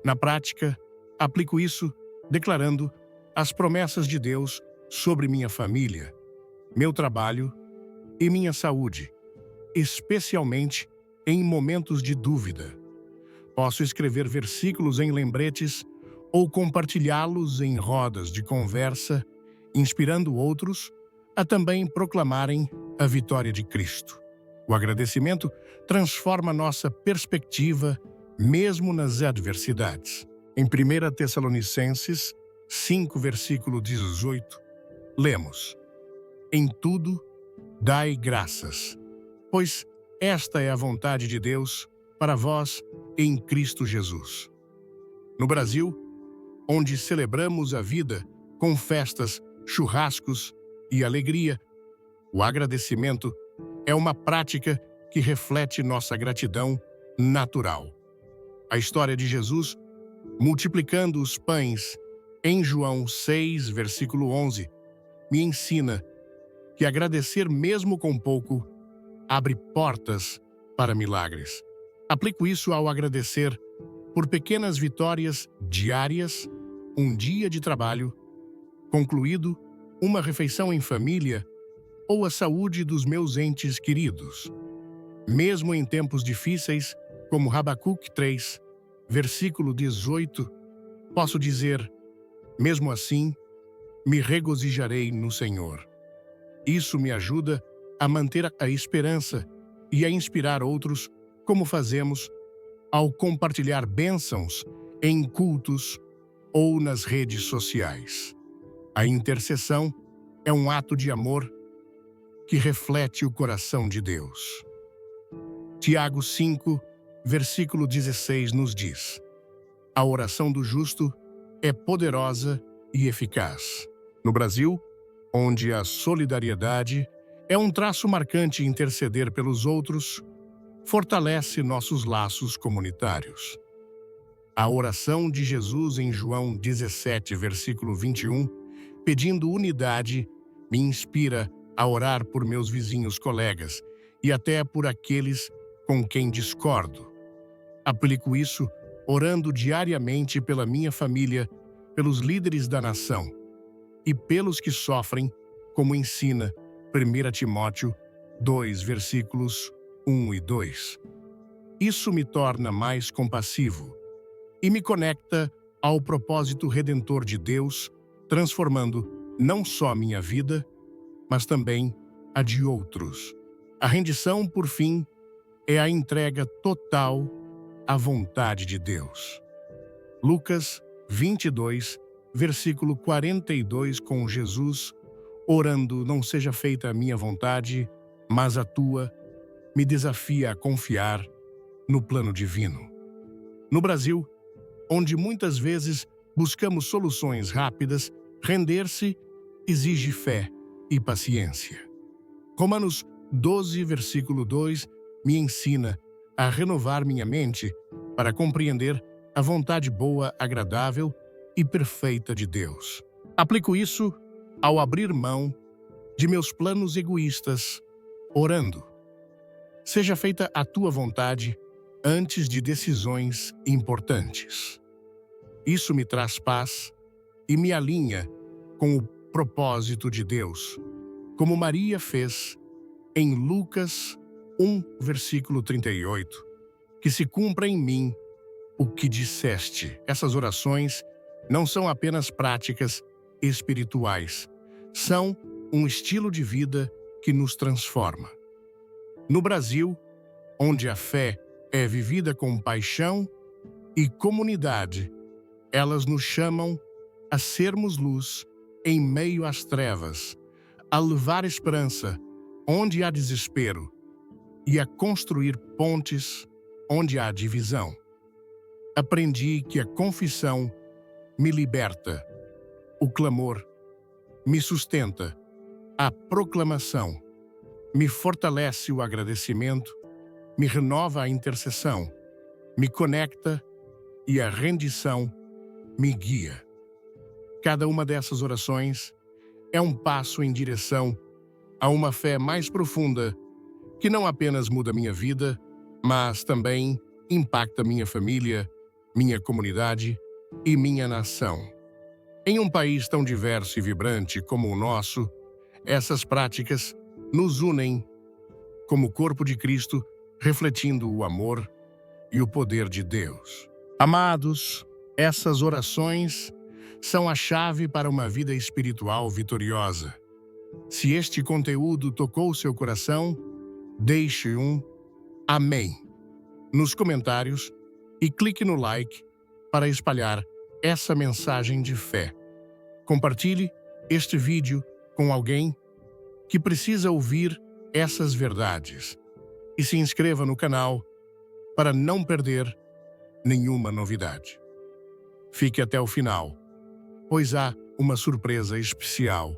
Na prática, aplico isso declarando as promessas de Deus sobre minha família, meu trabalho e minha saúde, especialmente em momentos de dúvida. Posso escrever versículos em lembretes ou compartilhá-los em rodas de conversa, inspirando outros a também proclamarem a vitória de Cristo. O agradecimento transforma nossa perspectiva mesmo nas adversidades. Em 1 Tessalonicenses 5, versículo 18, lemos: em tudo, dai graças, pois esta é a vontade de Deus para vós em Cristo Jesus. No Brasil, onde celebramos a vida com festas, churrascos e alegria, o agradecimento é uma prática que reflete nossa gratidão natural. A história de Jesus, multiplicando os pães, em João 6, versículo 11, me ensina que agradecer mesmo com pouco abre portas para milagres. Aplico isso ao agradecer por pequenas vitórias diárias, um dia de trabalho concluído, uma refeição em família ou a saúde dos meus entes queridos. Mesmo em tempos difíceis, como Habacuque 3, versículo 18, posso dizer: mesmo assim, me regozijarei no Senhor. Isso me ajuda a manter a esperança e a inspirar outros, como fazemos ao compartilhar bênçãos em cultos ou nas redes sociais. A intercessão é um ato de amor que reflete o coração de Deus. Tiago 5, versículo 16 nos diz: a oração do justo é poderosa e eficaz. No Brasil, onde a solidariedade é um traço marcante, interceder pelos outros fortalece nossos laços comunitários. A oração de Jesus em João 17, versículo 21, pedindo unidade, me inspira a orar por meus vizinhos colegas e até por aqueles com quem discordo. Aplico isso orando diariamente pela minha família, pelos líderes da nação e pelos que sofrem, como ensina 1 Timóteo 2, versículos 1 e 2. Isso me torna mais compassivo e me conecta ao propósito redentor de Deus, transformando não só minha vida, mas também a de outros. A rendição, por fim, é a entrega total à vontade de Deus. Lucas 22, versículo 42, com Jesus orando: não seja feita a minha vontade, mas a tua, me desafia a confiar no plano divino. No Brasil, onde muitas vezes buscamos soluções rápidas, render-se exige fé e paciência. Romanos 12, versículo 2, me ensina a renovar minha mente para compreender a vontade boa, agradável e perfeita de Deus. Aplico isso ao abrir mão de meus planos egoístas, orando: seja feita a tua vontade antes de decisões importantes. Isso me traz paz e me alinha com o propósito de Deus, como Maria fez em Lucas 1, versículo 38, que se cumpra em mim o que disseste. Essas orações não são apenas práticas espirituais, são um estilo de vida que nos transforma. No Brasil, onde a fé é vivida com paixão e comunidade, elas nos chamam a sermos luz em meio às trevas, a levar esperança onde há desespero e a construir pontes onde há divisão. Aprendi que a confissão me liberta, o clamor me sustenta, a proclamação me fortalece o agradecimento, me renova a intercessão, me conecta e a rendição me guia. Cada uma dessas orações é um passo em direção a uma fé mais profunda que não apenas muda minha vida, mas também impacta minha família, minha comunidade e minha nação. Em um país tão diverso e vibrante como o nosso, essas práticas nos unem como corpo de Cristo, refletindo o amor e o poder de Deus. Amados, essas orações são a chave para uma vida espiritual vitoriosa. Se este conteúdo tocou seu coração, deixe um amém nos comentários e clique no like para espalhar essa mensagem de fé. Compartilhe este vídeo com alguém que precisa ouvir essas verdades e se inscreva no canal para não perder nenhuma novidade. Fique até o final, pois há uma surpresa especial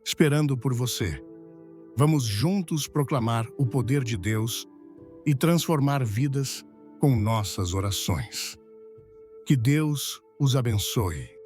esperando por você. Vamos juntos proclamar o poder de Deus e transformar vidas com nossas orações. Que Deus os abençoe.